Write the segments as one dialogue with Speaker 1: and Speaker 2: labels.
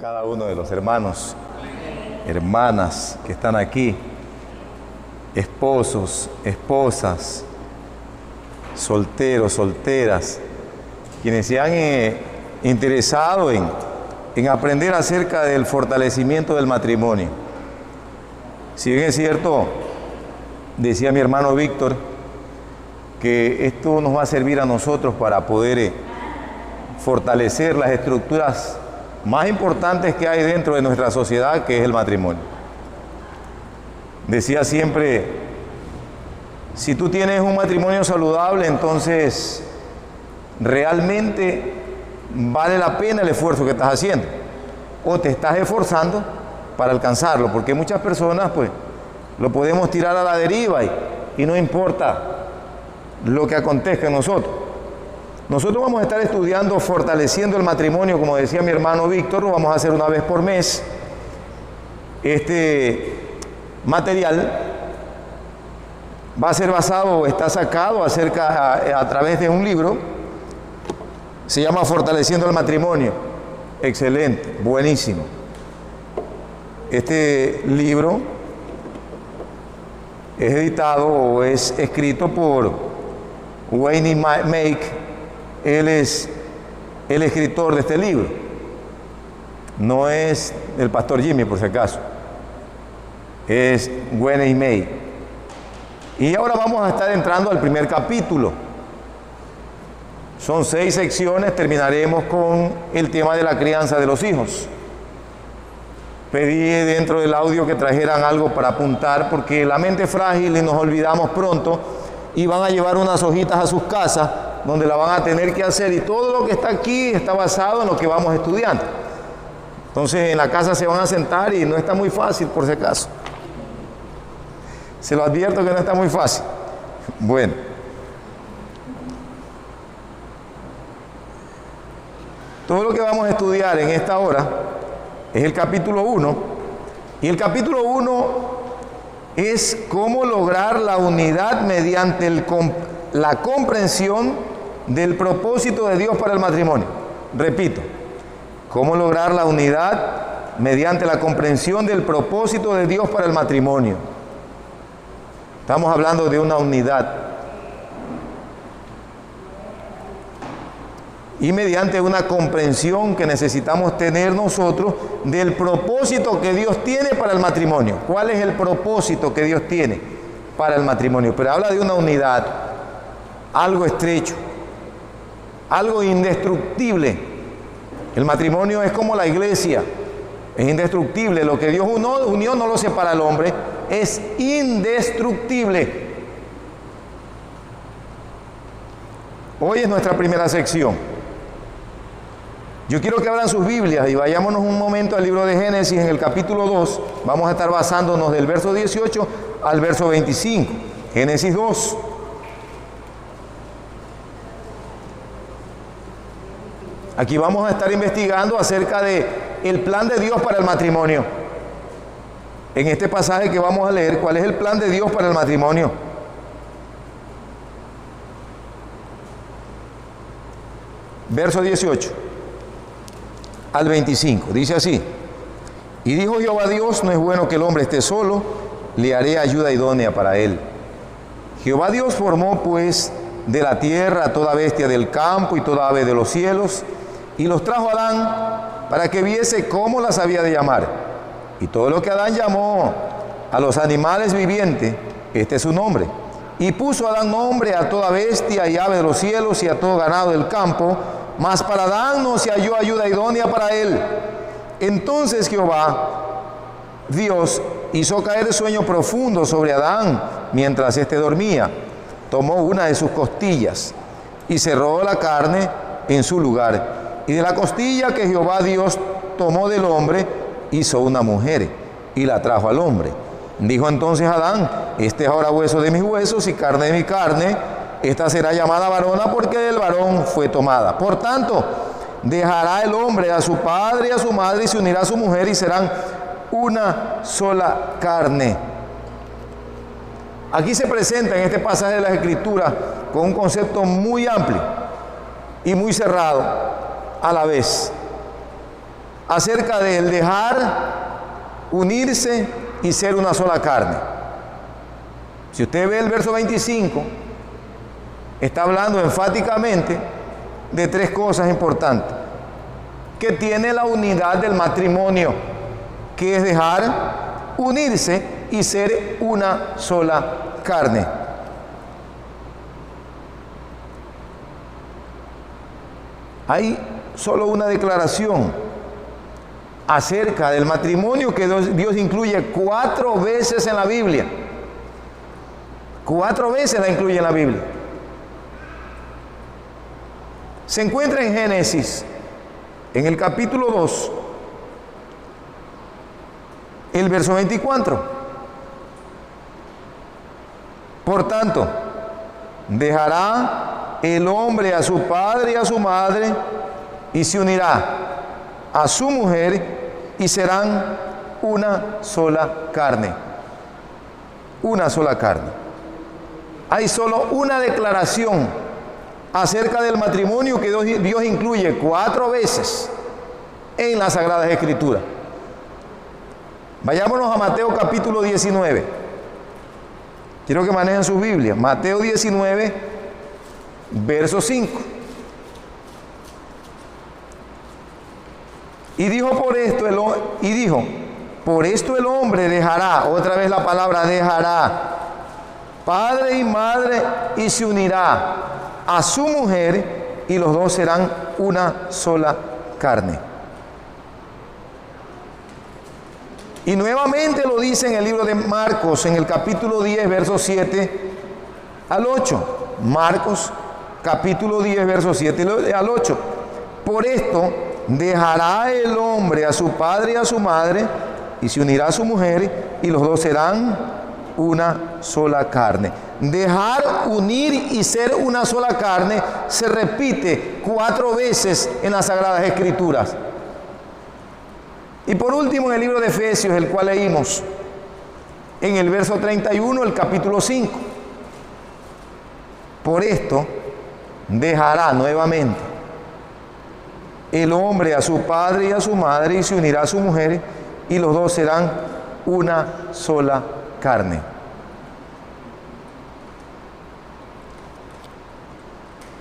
Speaker 1: cada uno de los hermanos, hermanas que están aquí, esposos, esposas, solteros, solteras, quienes se han interesado en aprender acerca del fortalecimiento del matrimonio. Si bien es cierto, decía mi hermano Víctor, que esto nos va a servir a nosotros para poder fortalecer las estructuras más importantes que hay dentro de nuestra sociedad, que es el matrimonio. Decía siempre, si tú tienes un matrimonio saludable, entonces realmente vale la pena el esfuerzo que estás haciendo, o te estás esforzando para alcanzarlo, porque muchas personas pues lo podemos tirar a la deriva y no importa lo que acontezca en nosotros. Nosotros vamos a estar estudiando fortaleciendo el matrimonio, como decía mi hermano Víctor, lo vamos a hacer una vez por mes. Este material va a ser basado, está sacado a través de un libro, se llama Fortaleciendo el Matrimonio. Excelente, buenísimo. Este libro es editado o es escrito por Wayne Make. Él es el escritor de este libro. No es el pastor Jimmy, por si acaso. Es Wayne Make. Y ahora vamos a estar entrando al primer capítulo. Son 6 secciones, terminaremos con el tema de la crianza de los hijos. Pedí dentro del audio que trajeran algo para apuntar, porque la mente es frágil y nos olvidamos pronto, y van a llevar unas hojitas a sus casas, donde la van a tener que hacer, y todo lo que está aquí está basado en lo que vamos estudiando. Entonces en la casa se van a sentar y no está muy fácil, por si acaso. Se lo advierto que no está muy fácil. Bueno. Todo lo que vamos a estudiar en esta hora es el capítulo 1. Y el capítulo 1 es cómo lograr la unidad mediante la comprensión del propósito de Dios para el matrimonio. Repito, cómo lograr la unidad mediante la comprensión del propósito de Dios para el matrimonio. Estamos hablando de una unidad. Y mediante una comprensión que necesitamos tener nosotros del propósito que Dios tiene para el matrimonio. ¿Cuál es el propósito que Dios tiene para el matrimonio? Pero habla de una unidad, algo estrecho, algo indestructible. El matrimonio es como la iglesia, es indestructible. Lo que Dios unió no lo separa el hombre, es indestructible. Hoy es nuestra primera sección. Yo quiero que abran sus Biblias y vayámonos un momento al libro de Génesis en el capítulo 2. Vamos a estar basándonos del verso 18 al verso 25. Génesis 2. Aquí vamos a estar investigando acerca de el plan de Dios para el matrimonio. En este pasaje que vamos a leer, ¿cuál es el plan de Dios para el matrimonio? Verso 18 al 25, dice así: y dijo Jehová Dios, no es bueno que el hombre esté solo, le haré ayuda idónea para él. Jehová Dios formó pues de la tierra toda bestia del campo y toda ave de los cielos, y los trajo a Adán para que viese cómo las había de llamar. Y todo lo que Adán llamó a los animales vivientes, este es su nombre. Y puso Adán nombre a toda bestia y ave de los cielos y a todo ganado del campo, mas para Adán no se halló ayuda idónea para él. Entonces Jehová Dios hizo caer sueño profundo sobre Adán mientras éste dormía. Tomó una de sus costillas y cerró la carne en su lugar. Y de la costilla que Jehová Dios tomó del hombre, hizo una mujer y la trajo al hombre. Dijo entonces Adán: este es ahora hueso de mis huesos y carne de mi carne. Esta será llamada varona porque del varón fue tomada. Por tanto, dejará el hombre a su padre y a su madre y se unirá a su mujer y serán una sola carne. Aquí se presenta en este pasaje de las Escrituras con un concepto muy amplio y muy cerrado a la vez. acerca del dejar, unirse y ser una sola carne. Si usted ve el verso 25, está hablando enfáticamente de tres cosas importantes que tiene la unidad del matrimonio, que es dejar, unirse y ser una sola carne. Hay solo una declaración acerca del matrimonio que Dios incluye 4 veces en la Biblia. 4 veces la incluye en la Biblia. Se encuentra en Génesis, en el capítulo 2, el verso 24. Por tanto, dejará el hombre a su padre y a su madre y se unirá a su mujer y serán una sola carne. Una sola carne. Hay solo una declaración acerca del matrimonio que Dios incluye 4 veces en las Sagradas Escrituras. Vayámonos a Mateo capítulo 19. Quiero que manejen sus Biblias. Mateo 19, verso 5. Y dijo, por esto el hombre dejará, otra vez la palabra dejará, padre y madre, y se unirá a su mujer, y los dos serán una sola carne. Y nuevamente lo dice en el libro de Marcos, en el capítulo 10, versos 7 al 8. Marcos, capítulo 10, versos 7 al 8. Por esto dejará el hombre a su padre y a su madre, y se unirá a su mujer, y los dos serán una sola carne. Dejar, unir y ser una sola carne se repite 4 veces en las Sagradas Escrituras. Y por último, en el libro de Efesios, el cual leímos, en el verso 31, el capítulo 5. Por esto dejará nuevamente el hombre a su padre y a su madre, y se unirá a su mujer, y los dos serán una sola carne.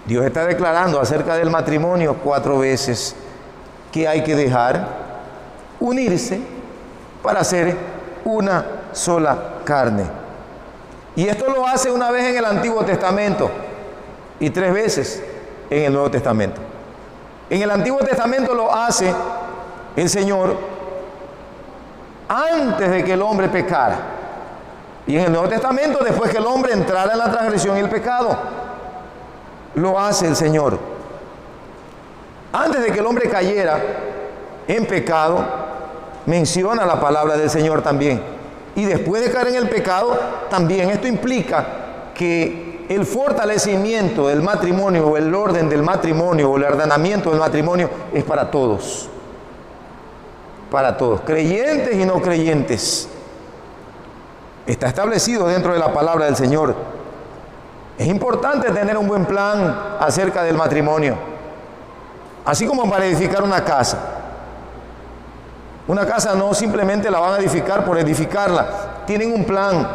Speaker 1: Dios está declarando acerca del matrimonio 4 veces que hay que dejar, unirse para ser una sola carne. Y esto lo hace una vez en el Antiguo Testamento y 3 veces en el Nuevo Testamento. En el Antiguo Testamento lo hace el Señor antes de que el hombre pecara. Y en el Nuevo Testamento, después que el hombre entrara en la transgresión y el pecado, lo hace el Señor. Antes de que el hombre cayera en pecado, menciona la palabra del Señor también. Y después de caer en el pecado, también. Esto implica que el fortalecimiento del matrimonio, o el orden del matrimonio, o el ordenamiento del matrimonio, es para todos. Para todos, creyentes y no creyentes. Está establecido dentro de la palabra del Señor. Es importante tener un buen plan acerca del matrimonio. Así como para edificar una casa. Una casa no simplemente la van a edificar por edificarla. Tienen un plan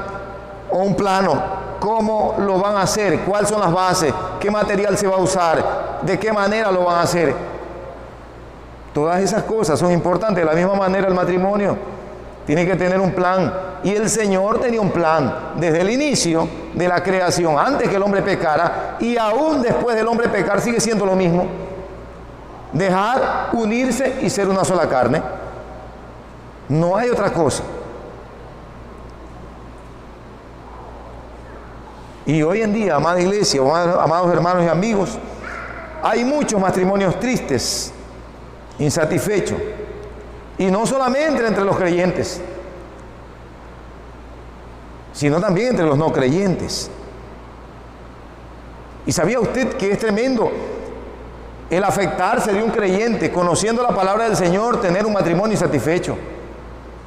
Speaker 1: o un plano. ¿Cómo lo van a hacer? ¿Cuáles son las bases? ¿Qué material se va a usar? ¿De qué manera lo van a hacer? Todas esas cosas son importantes. De la misma manera el matrimonio tiene que tener un plan. Y el Señor tenía un plan desde el inicio de la creación, antes que el hombre pecara, y aún después del hombre pecar sigue siendo lo mismo. Dejar, unirse y ser una sola carne. No hay otra cosa. Y hoy en día, amada iglesia, amados hermanos y amigos, hay muchos matrimonios tristes, insatisfechos. Y no solamente entre los creyentes, sino también entre los no creyentes. ¿Y sabía usted que es tremendo el afectarse de un creyente, conociendo la palabra del Señor, tener un matrimonio insatisfecho?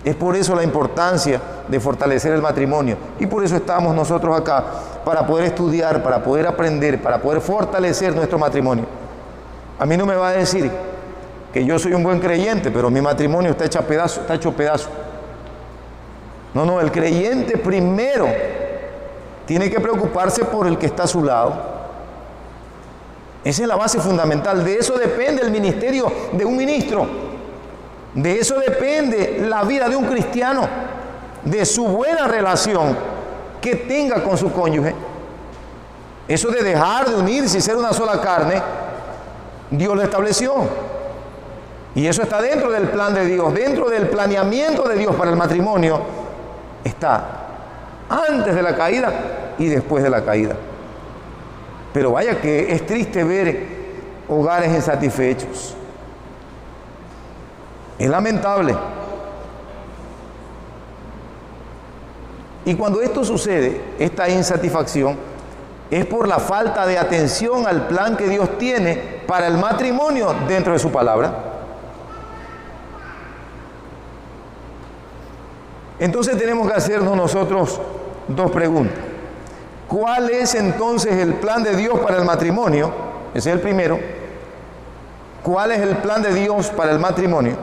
Speaker 1: Es por eso la importancia de fortalecer el matrimonio. Y por eso estamos nosotros acá, para poder estudiar, para poder aprender, para poder fortalecer nuestro matrimonio. A mí no me va a decir que yo soy un buen creyente, pero mi matrimonio está hecho pedazo. No, el creyente primero tiene que preocuparse por el que está a su lado. Esa es la base fundamental. De eso depende el ministerio de un ministro. De eso depende la vida de un cristiano, de su buena relación que tenga con su cónyuge. Eso de dejar de unirse y ser una sola carne, Dios lo estableció. Y eso está dentro del plan de Dios, dentro del planeamiento de Dios para el matrimonio. Está antes de la caída y después de la caída. Pero vaya que es triste ver hogares insatisfechos. Es lamentable. Y cuando esto sucede, esta insatisfacción, es por la falta de atención al plan que Dios tiene para el matrimonio dentro de su palabra. Entonces tenemos que hacernos nosotros dos preguntas. ¿Cuál es entonces el plan de Dios para el matrimonio? Ese es el primero. ¿Cuál es el plan de Dios para el matrimonio?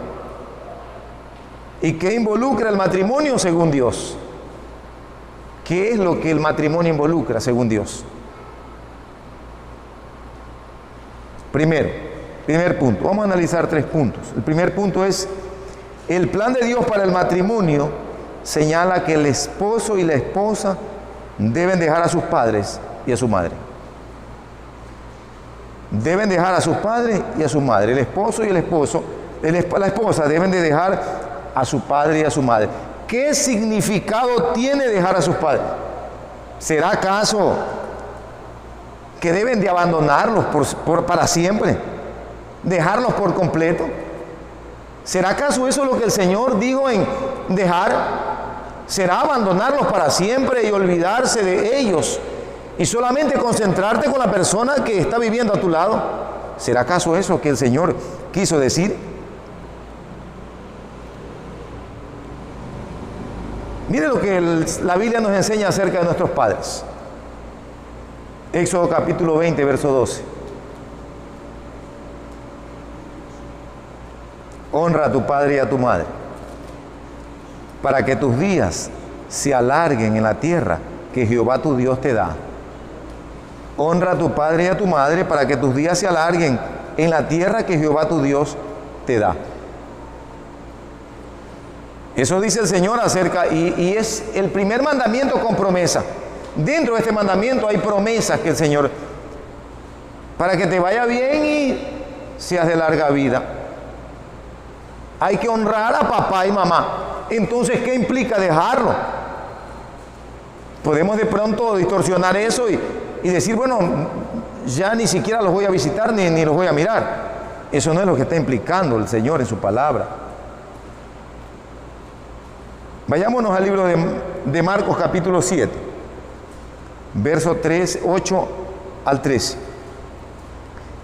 Speaker 1: ¿Y qué involucra el matrimonio según Dios? ¿Qué es lo que el matrimonio involucra según Dios? Primer punto. Vamos a analizar 3 puntos. El primer punto es: el plan de Dios para el matrimonio señala que el esposo y la esposa deben dejar a sus padres y a su madre. Deben dejar a sus padres y a su madre. El esposo y la esposa deben de dejar a su padre y a su madre. ¿Qué significado tiene dejar a sus padres? ¿Será acaso que deben de abandonarlos para siempre? ¿Dejarlos por completo? ¿Será acaso eso lo que el Señor dijo en dejar? ¿Será abandonarlos para siempre y olvidarse de ellos y solamente concentrarte con la persona que está viviendo a tu lado? ¿Será acaso eso que el Señor quiso decir? Mire lo que la Biblia nos enseña acerca de nuestros padres. Éxodo capítulo 20, verso 12. Honra a tu padre y a tu madre, para que tus días se alarguen en la tierra que Jehová tu Dios te da. Honra a tu padre y a tu madre, para que tus días se alarguen en la tierra que Jehová tu Dios te da. Eso dice el Señor acerca, y es el primer mandamiento con promesa. Dentro de este mandamiento hay promesas que el Señor, para que te vaya bien y seas de larga vida. Hay que honrar a papá y mamá. Entonces, ¿qué implica dejarlo? Podemos de pronto distorsionar eso y decir, bueno, ya ni siquiera los voy a visitar ni los voy a mirar. Eso no es lo que está implicando el Señor en su palabra. Vayámonos al libro de Marcos capítulo 7, verso 8 al 13.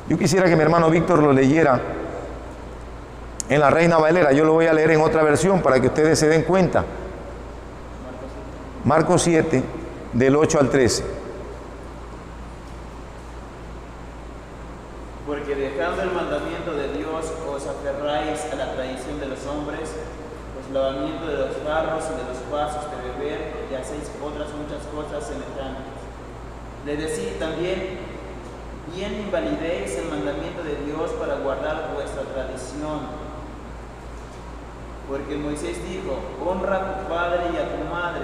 Speaker 1: Yo quisiera que mi hermano Víctor lo leyera en la Reina Valera. Yo lo voy a leer en otra versión para que ustedes se den cuenta. Marcos 7, del 8 al 13.
Speaker 2: Porque dejando el mandamiento de Dios, os aferráis a la tradición de los hombres, os lavamiento de los jarros y de los vasos de beber, y hacéis otras muchas cosas semejantes. Le decís también, bien invalidéis el mandamiento de Dios para guardar vuestra tradición. Porque Moisés dijo, honra a tu padre y a tu madre,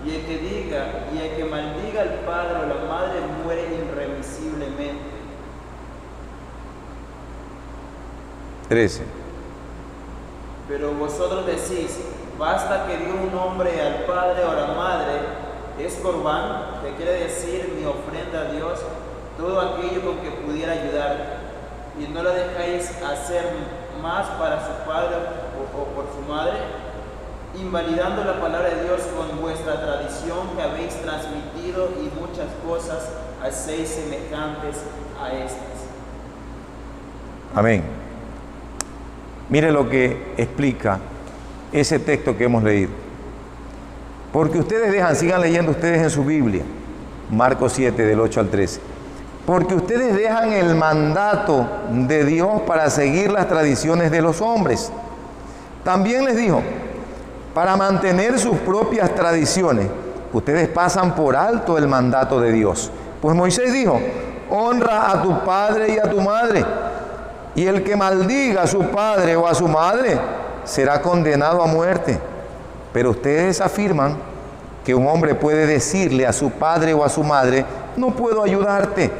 Speaker 2: y el que maldiga al padre o la madre muere irremisiblemente.
Speaker 1: 13.
Speaker 2: Pero vosotros decís, basta que dio un hombre al padre o a la madre, es corbán, que quiere decir mi ofrenda a Dios, todo aquello con que pudiera ayudar, y no la dejáis hacer más para su padre o por su madre, invalidando la palabra de Dios con vuestra tradición que habéis transmitido, y muchas cosas hacéis semejantes a estas.
Speaker 1: Amén. Mire lo que explica ese texto que hemos leído. Porque ustedes dejan, sigan leyendo ustedes en su Biblia, Marcos 7, del 8 al 13. porque ustedes dejan el mandato de Dios para seguir las tradiciones de los hombres. También les dijo, para mantener sus propias tradiciones, ustedes pasan por alto el mandato de Dios. Pues Moisés dijo, honra a tu padre y a tu madre, y el que maldiga a su padre o a su madre será condenado a muerte. Pero ustedes afirman que un hombre puede decirle a su padre o a su madre, no puedo ayudarte,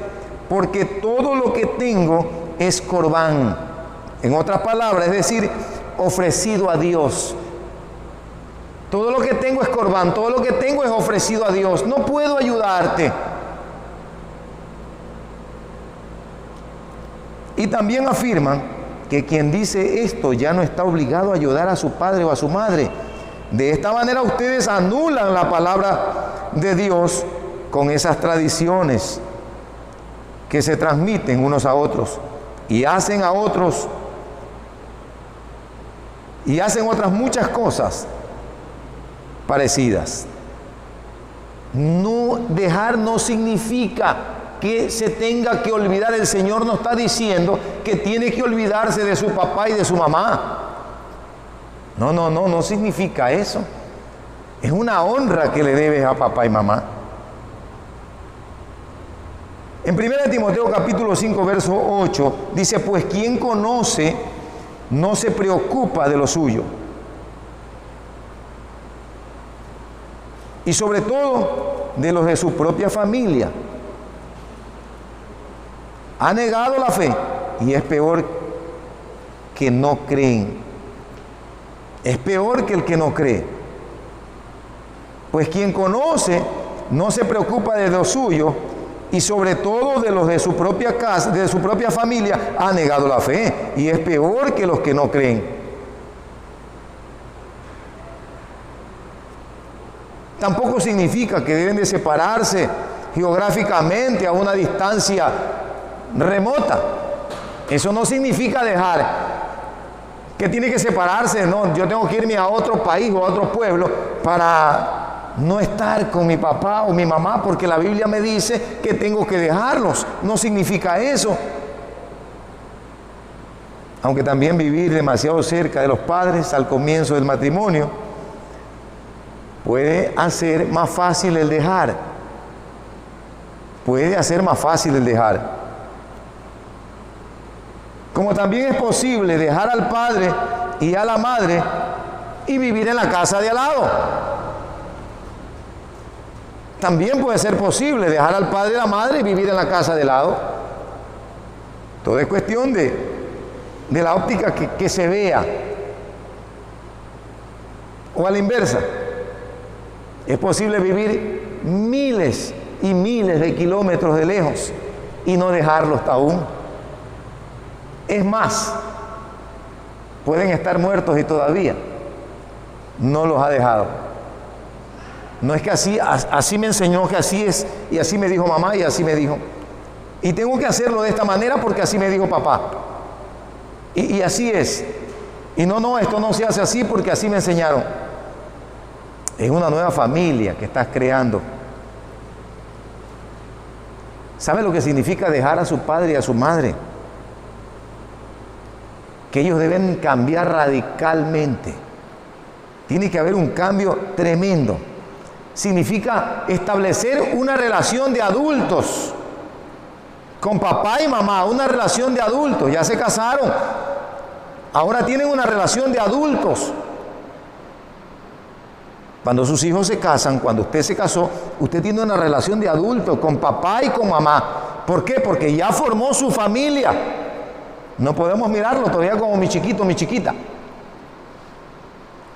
Speaker 1: porque todo lo que tengo es corbán. En otras palabras, es decir, ofrecido a Dios. Todo lo que tengo es corbán, todo lo que tengo es ofrecido a Dios. No puedo ayudarte. Y también afirman que quien dice esto ya no está obligado a ayudar a su padre o a su madre. De esta manera ustedes anulan la palabra de Dios con esas tradiciones que se transmiten unos a otros y hacen otras muchas cosas parecidas. No dejar no significa que se tenga que olvidar. El Señor no está diciendo que tiene que olvidarse de su papá y de su mamá. No significa eso. Es una honra que le debes a papá y mamá. En 1 Timoteo capítulo 5, verso 8, dice, pues quien conoce no se preocupa de lo suyo. Y sobre todo de los de su propia familia. Ha negado la fe y es peor que no creen. Es peor que el que no cree. Pues quien conoce no se preocupa de lo suyo y sobre todo de los de su propia casa, de su propia familia, ha negado la fe y es peor que los que no creen. Tampoco significa que deben de separarse geográficamente a una distancia remota. Eso no significa dejar que tiene que separarse. No, yo tengo que irme a otro país o a otro pueblo para no estar con mi papá o mi mamá, porque la Biblia me dice que tengo que dejarlos. No significa eso. Aunque también vivir demasiado cerca de los padres al comienzo del matrimonio puede hacer más fácil el dejar. Puede hacer más fácil el dejar. Como también es posible dejar al padre y a la madre y vivir en la casa de al lado. También puede ser posible dejar al padre y a la madre y vivir en la casa de al lado. Todo es cuestión de la óptica que se vea. O a la inversa. Es posible vivir miles y miles de kilómetros de lejos y no dejarlos aún. Es más, pueden estar muertos y todavía no los ha dejado. No es que así me enseñó que así es, y así me dijo mamá y así me dijo. Y tengo que hacerlo de esta manera porque así me dijo papá. Y así es. Y no, esto no se hace así porque así me enseñaron. Es una nueva familia que estás creando. ¿Sabe lo que significa dejar a su padre y a su madre? Que ellos deben cambiar radicalmente. Tiene que haber un cambio tremendo. Significa establecer una relación de adultos con papá y mamá, una relación de adultos. Ya se casaron, ahora tienen una relación de adultos. Cuando sus hijos se casan, cuando usted se casó, usted tiene una relación de adultos con papá y con mamá. ¿Por qué? Porque ya formó su familia. No podemos mirarlo todavía como mi chiquito, mi chiquita.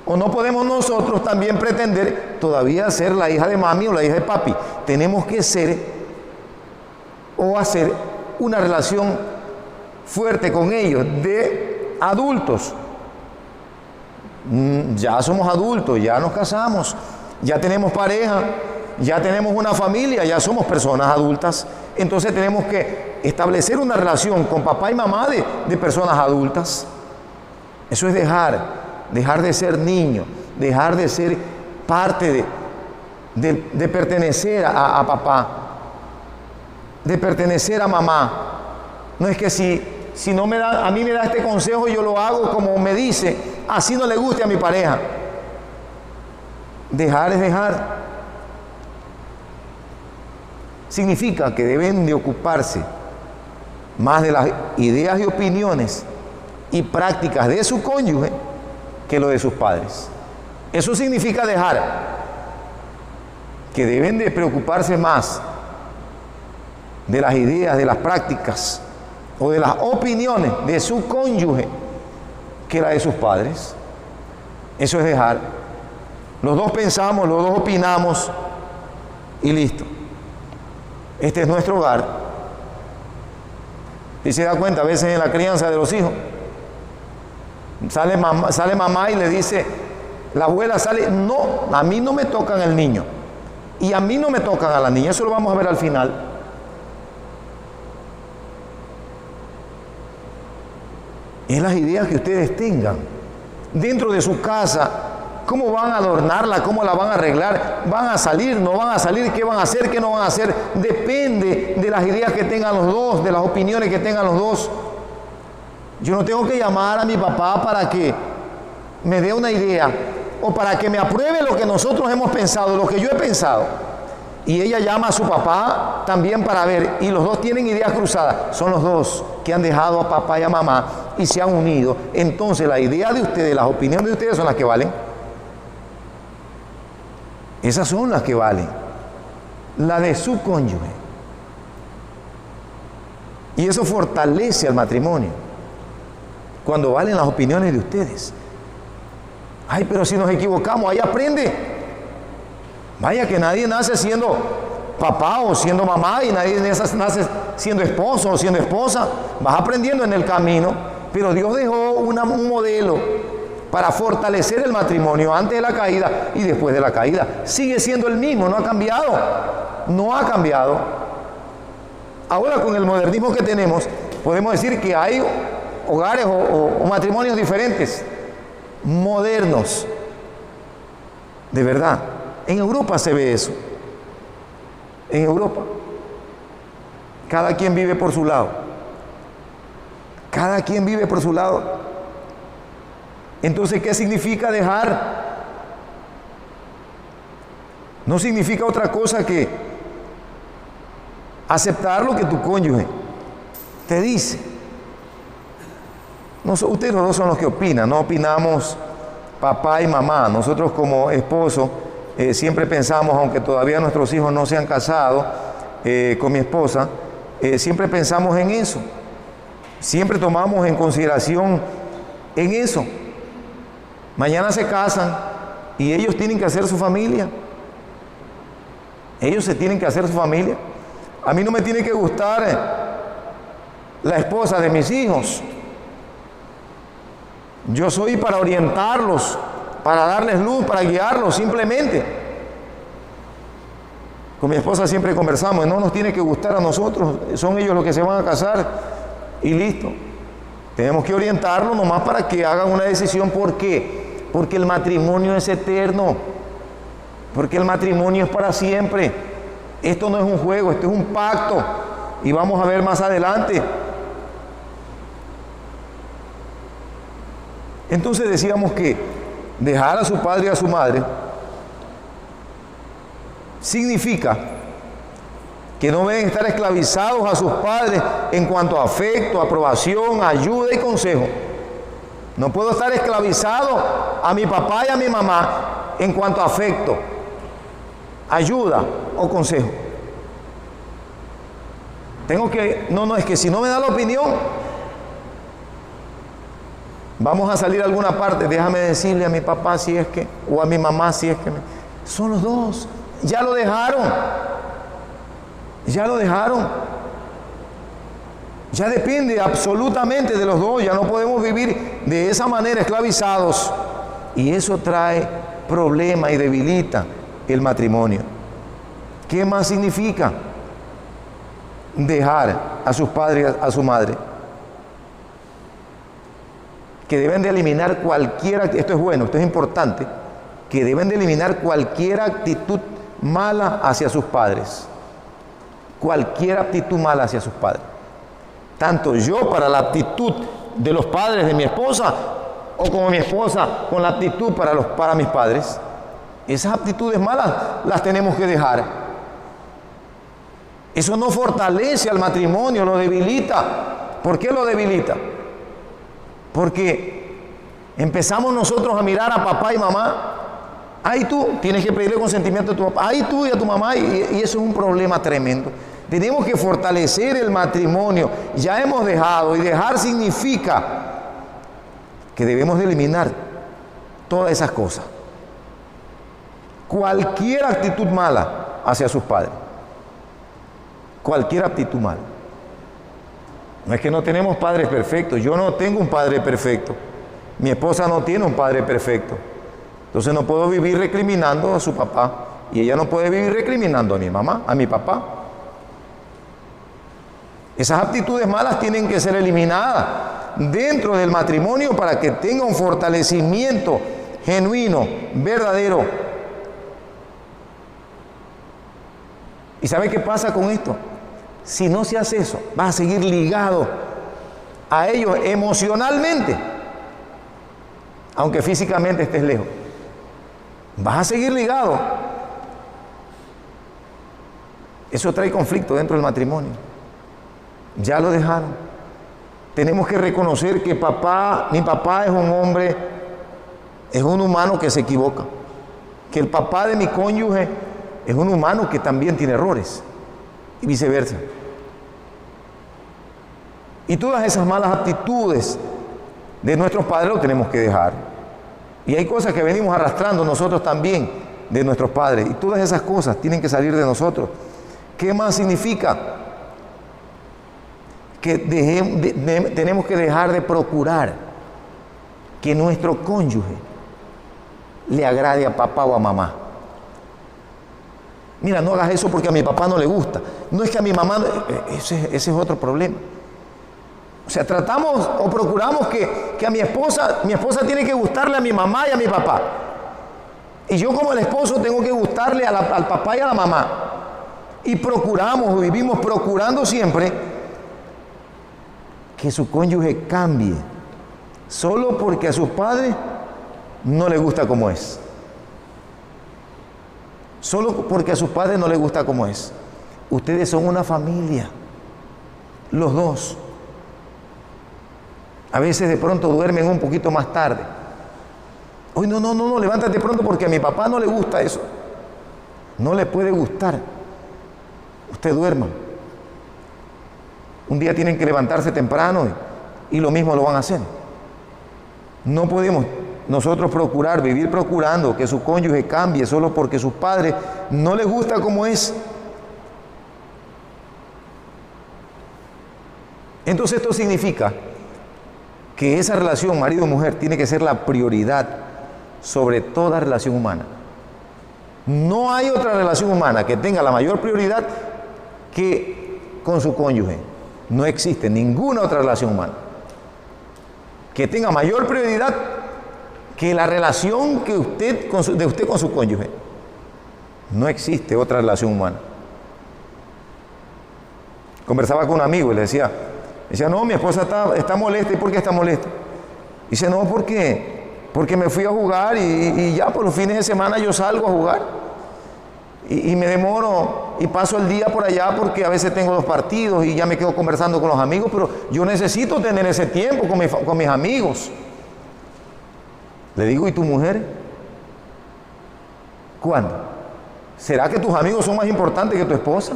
Speaker 1: O no podemos nosotros también pretender todavía ser la hija de mami o la hija de papi. Tenemos que ser o hacer una relación fuerte con ellos de adultos. Ya somos adultos, ya nos casamos, ya tenemos pareja, ya tenemos una familia, ya somos personas adultas. Entonces tenemos que establecer una relación con papá y mamá de personas adultas. Eso es dejar de ser niño, dejar de ser parte de pertenecer a papá. de pertenecer a mamá. No es que si no me da, a mí me da este consejo, yo lo hago como me dice, así no le guste a mi pareja. Dejar es dejar. Significa que deben de ocuparse más de las ideas y opiniones y prácticas de su cónyuge que lo de sus padres. Eso significa dejar, que deben de preocuparse más de las ideas, de las prácticas o de las opiniones de su cónyuge que la de sus padres. Eso es dejar. Los dos pensamos, los dos opinamos y listo. Este es nuestro hogar. Y se da cuenta a veces en la crianza de los hijos. Sale mamá y le dice, la abuela sale, no, a mí no me tocan el niño. Y a mí no me tocan a la niña. Eso lo vamos a ver al final. Es las ideas que ustedes tengan dentro de su casa. ¿Cómo van a adornarla? ¿Cómo la van a arreglar? ¿Van a salir? ¿No van a salir? ¿Qué van a hacer? ¿Qué no van a hacer? Depende de las ideas que tengan los dos, de las opiniones que tengan los dos. Yo no tengo que llamar a mi papá para que me dé una idea o para que me apruebe lo que nosotros hemos pensado, lo que yo he pensado. Y ella llama a su papá también para ver, y los dos tienen ideas cruzadas. Son los dos que han dejado a papá y a mamá y se han unido. Entonces la idea de ustedes, las opiniones de ustedes son las que valen. Esas son las que valen. La de su cónyuge. Y eso fortalece al matrimonio. Cuando valen las opiniones de ustedes. Ay, pero si nos equivocamos, ahí aprende. Vaya que nadie nace siendo papá o siendo mamá y nadie nace siendo esposo o siendo esposa. Vas aprendiendo en el camino. Pero Dios dejó un modelo para fortalecer el matrimonio antes de la caída y después de la caída. Sigue siendo el mismo, no ha cambiado. No ha cambiado. Ahora con el modernismo que tenemos, podemos decir que hay hogares o matrimonios diferentes, modernos. De verdad. En Europa se ve eso. En Europa. Cada quien vive por su lado. Cada quien vive por su lado. Entonces, ¿qué significa dejar? No significa otra cosa que aceptar lo que tu cónyuge te dice. Ustedes los dos son los que opinan, no opinamos papá y mamá. Nosotros como esposo siempre pensamos, aunque todavía nuestros hijos no se han casado con mi esposa, siempre pensamos en eso. Siempre tomamos en consideración en eso. Mañana se casan y ellos tienen que hacer su familia. Ellos se tienen que hacer su familia. A mí no me tiene que gustar la esposa de mis hijos. Yo soy para orientarlos, para darles luz, para guiarlos simplemente. Con mi esposa siempre conversamos, no nos tiene que gustar a nosotros, son ellos los que se van a casar y listo. Tenemos que orientarlos nomás para que hagan una decisión. ¿Por qué? Porque el matrimonio es eterno, porque el matrimonio es para siempre. Esto no es un juego, esto es un pacto, y vamos a ver más adelante. Entonces decíamos que dejar a su padre y a su madre significa que no deben estar esclavizados a sus padres en cuanto a afecto, aprobación, ayuda y consejo. No puedo estar esclavizado a mi papá y a mi mamá en cuanto a afecto, ayuda o consejo. Es que si no me da la opinión, vamos a salir a alguna parte, déjame decirle a mi papá si es que, o a mi mamá si es que. Son los dos, ya lo dejaron. Ya lo dejaron. Ya depende absolutamente de los dos. Ya no podemos vivir de esa manera esclavizados. Y eso trae problema y debilita el matrimonio. ¿Qué más significa dejar a sus padres, a su madre? Que deben de eliminar cualquier, esto es bueno, esto es importante, que deben de eliminar cualquier actitud mala hacia sus padres. cualquier actitud mala hacia sus padres. Tanto yo para la actitud de los padres de mi esposa, o como mi esposa con la actitud para mis padres. Esas actitudes malas las tenemos que dejar. Eso no fortalece al matrimonio, lo debilita. ¿Por qué lo debilita? Porque empezamos nosotros a mirar a papá y mamá. Ahí tú tienes que pedirle consentimiento a tu papá. Ahí tú y a tu mamá. Y eso es un problema tremendo. Tenemos que fortalecer el matrimonio. Ya hemos dejado. Y dejar significa que debemos de eliminar todas esas cosas. Cualquier actitud mala hacia sus padres. Cualquier actitud mala. No es que no tenemos padres perfectos. Yo no tengo un padre perfecto. Mi esposa no tiene un padre perfecto. Entonces no puedo vivir recriminando a su papá. Y ella no puede vivir recriminando a mi mamá, a mi papá. Esas actitudes malas tienen que ser eliminadas dentro del matrimonio para que tenga un fortalecimiento genuino, verdadero. ¿Y sabe qué pasa con esto? Si no se hace eso, vas a seguir ligado a ellos emocionalmente, aunque físicamente estés lejos. Vas a seguir ligado. Eso trae conflicto dentro del matrimonio. Ya lo dejaron. Tenemos que reconocer que mi papá es un hombre, es un humano que se equivoca. Que el papá de mi cónyuge es un humano que también tiene errores. Y viceversa. Y todas esas malas actitudes de nuestros padres lo tenemos que dejar. Y hay cosas que venimos arrastrando nosotros también de nuestros padres. Y todas esas cosas tienen que salir de nosotros. ¿Qué más significa? Que tenemos que dejar de procurar que nuestro cónyuge le agrade a papá o a mamá. Mira, no hagas eso porque a mi papá no le gusta. No es que a mi mamá, ese es otro problema. O sea, tratamos o procuramos que a mi esposa tiene que gustarle a mi mamá y a mi papá. Y yo como el esposo tengo que gustarle al papá y a la mamá. Y procuramos, vivimos procurando siempre que su cónyuge cambie. Solo porque a sus padres no le gusta como es. Solo porque a sus padres no les gusta como es. Ustedes son una familia, los dos. A veces de pronto duermen un poquito más tarde. Hoy no, levántate pronto porque a mi papá no le gusta eso. No le puede gustar. Usted duerma. Un día tienen que levantarse temprano y lo mismo lo van a hacer. No podemos nosotros vivir procurando que su cónyuge cambie solo porque sus padres no les gusta como es. Entonces esto significa que esa relación marido-mujer tiene que ser la prioridad sobre toda relación humana. No hay otra relación humana que tenga la mayor prioridad que con su cónyuge. No existe ninguna otra relación humana que tenga mayor prioridad que la relación de usted con su cónyuge. No existe otra relación humana. Conversaba con un amigo y le decía, no, mi esposa está molesta. ¿Y por qué está molesta? Dice, no, porque me fui a jugar y ya por los fines de semana yo salgo a jugar. Y me demoro y paso el día por allá porque a veces tengo los partidos y ya me quedo conversando con los amigos, pero yo necesito tener ese tiempo con mis amigos. Le digo, ¿y tu mujer? ¿Cuándo? ¿Será que tus amigos son más importantes que tu esposa?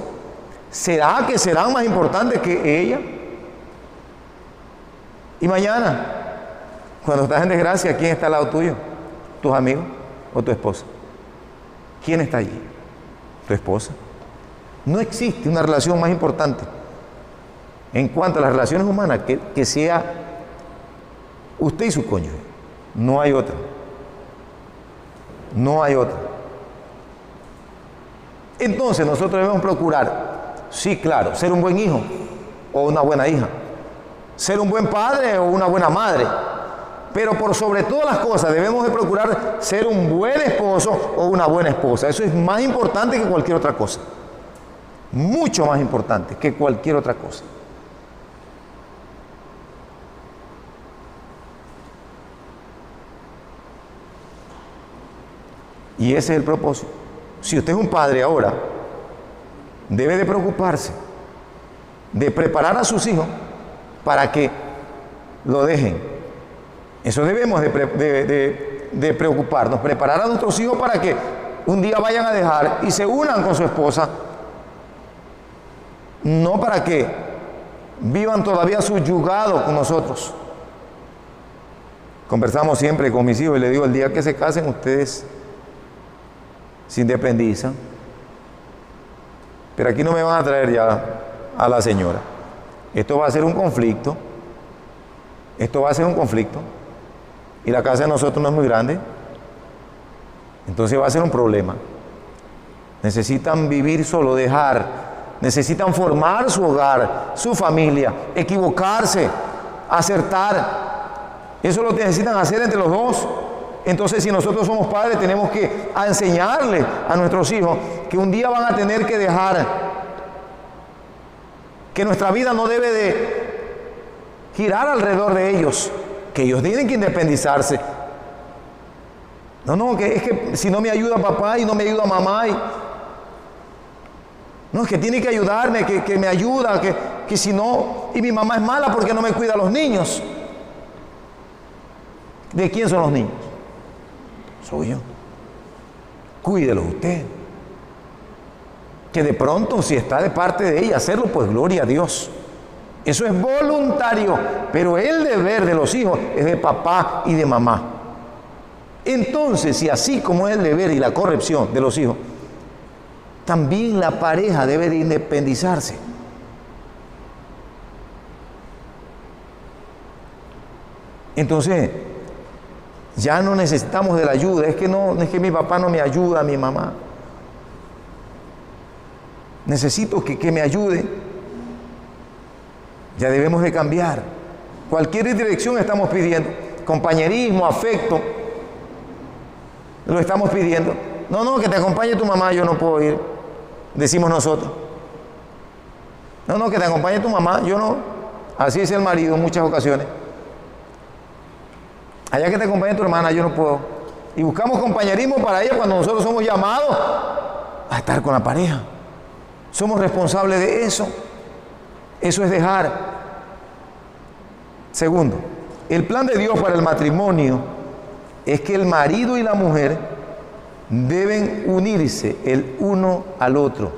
Speaker 1: ¿Será que serán más importantes que ella? Y mañana, cuando estás en desgracia, ¿quién está al lado tuyo? ¿Tus amigos o tu esposa? ¿Quién está allí? ¿Tu esposa? No existe una relación más importante en cuanto a las relaciones humanas que sea usted y su cónyuge. No hay otra. No hay otra. Entonces nosotros debemos procurar, sí, claro, ser un buen hijo o una buena hija, ser un buen padre o una buena madre, pero por sobre todas las cosas debemos de procurar ser un buen esposo o una buena esposa. Eso es más importante que cualquier otra cosa. mucho más importante que cualquier otra cosa. Y ese es el propósito. Si usted es un padre ahora, debe de preocuparse de preparar a sus hijos para que lo dejen. Eso debemos de preocuparnos, preparar a nuestros hijos para que un día vayan a dejar y se unan con su esposa, no para que vivan todavía subyugados con nosotros. Conversamos siempre con mis hijos y les digo, el día que se casen ustedes se independizan, pero aquí no me van a traer ya a la señora. Esto va a ser un conflicto, y la casa de nosotros no es muy grande, entonces va a ser un problema. Necesitan vivir solo, necesitan formar su hogar, su familia, equivocarse, acertar. Eso lo necesitan hacer entre los dos. Entonces, si nosotros somos padres, tenemos que enseñarle a nuestros hijos que un día van a tener que dejar, que nuestra vida no debe de girar alrededor de ellos, que ellos tienen que independizarse. No, que es que si no me ayuda papá y no me ayuda mamá, no, es que tiene que ayudarme, que me ayuda, que si no, y mi mamá es mala porque no me cuida a los niños. ¿De quién son los niños? Soy yo. Cuídelo usted. Que de pronto, si está de parte de ella hacerlo, pues gloria a Dios. Eso es voluntario, pero el deber de los hijos es de papá y de mamá. Entonces, si así como es el deber y la corrección de los hijos, también la pareja debe de independizarse. Entonces, ya no necesitamos de la ayuda. Es que mi papá no me ayuda, mi mamá. Necesito que me ayude. Ya debemos de cambiar. Cualquier dirección estamos pidiendo. Compañerismo, afecto. Lo estamos pidiendo. No, que te acompañe tu mamá, yo no puedo ir. Decimos nosotros. No, que te acompañe tu mamá, yo no. Así es el marido en muchas ocasiones. Allá que te acompañe tu hermana, yo no puedo. Y buscamos compañerismo para ella cuando nosotros somos llamados a estar con la pareja. Somos responsables de eso. Eso es dejar. Segundo, el plan de Dios para el matrimonio es que el marido y la mujer deben unirse el uno al otro.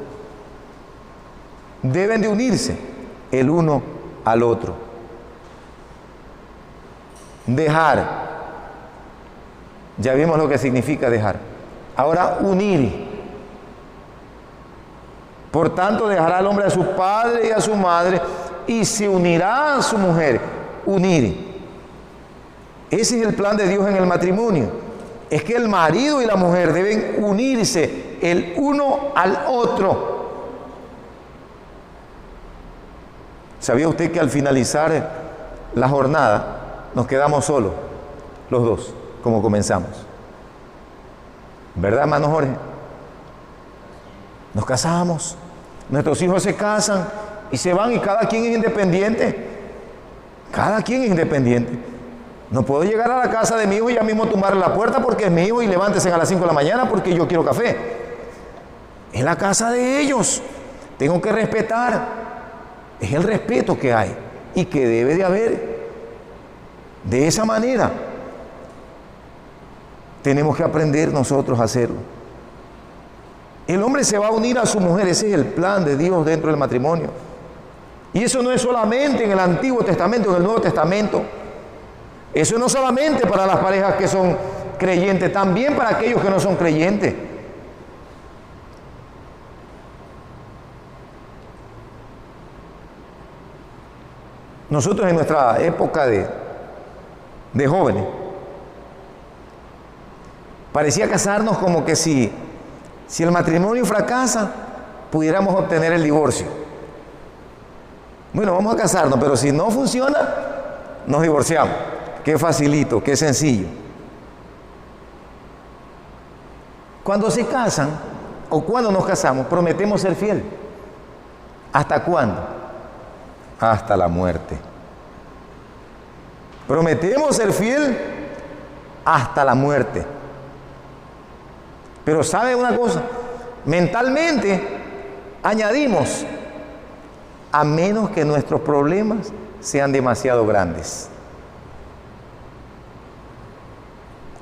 Speaker 1: Deben de unirse el uno al otro. Dejar. Ya vimos lo que significa dejar. Ahora, unir. Por tanto, dejará al hombre a su padre y a su madre y se unirá a su mujer. Unir. Ese es el plan de Dios en el matrimonio. Es que el marido y la mujer deben unirse el uno al otro. ¿Sabía usted que al finalizar la jornada nos quedamos solos, los dos, como comenzamos? ¿Verdad, hermano Jorge? Nos casamos, nuestros hijos se casan y se van y cada quien es independiente. Cada quien es independiente. No puedo llegar a la casa de mi hijo y ya mismo tumbarle la puerta porque es mi hijo y levántese a las 5 de la mañana porque yo quiero café. Es la casa de ellos. Tengo que respetar. Es el respeto que hay y que debe de haber. De esa manera tenemos que aprender nosotros a hacerlo. El hombre se va a unir a su mujer. Ese es el plan de Dios dentro del matrimonio. Y eso no es solamente en el Antiguo Testamento, en el Nuevo Testamento. Eso no solamente para las parejas que son creyentes, también para aquellos que no son creyentes. Nosotros en nuestra época de jóvenes, parecía casarnos como que si el matrimonio fracasa, pudiéramos obtener el divorcio. Bueno, vamos a casarnos, pero si no funciona, nos divorciamos. Qué facilito, qué sencillo. Cuando se casan, o cuando nos casamos, prometemos ser fiel. ¿Hasta cuándo? Hasta la muerte. Prometemos ser fiel hasta la muerte. Pero ¿sabe una cosa? Mentalmente añadimos, a menos que nuestros problemas sean demasiado grandes.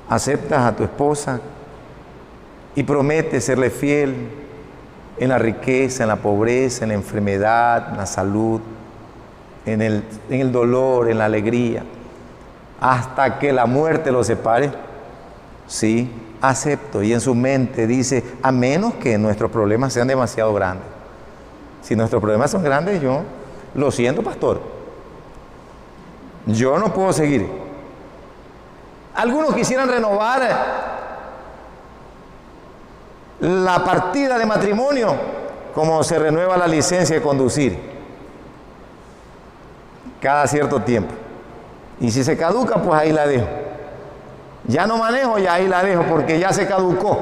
Speaker 1: Aceptas a tu esposa y prometes serle fiel en la riqueza, en la pobreza, en la enfermedad, en la salud, en el dolor, en la alegría, hasta que la muerte los separe. Sí, acepto. Y en su mente dice, a menos que nuestros problemas sean demasiado grandes. Si nuestros problemas son grandes, yo lo siento, pastor, yo no puedo seguir. Algunos quisieran renovar la partida de matrimonio como se renueva la licencia de conducir cada cierto tiempo. Y si se caduca, pues ahí la dejo. Ya no manejo, ya ahí la dejo porque ya se caducó.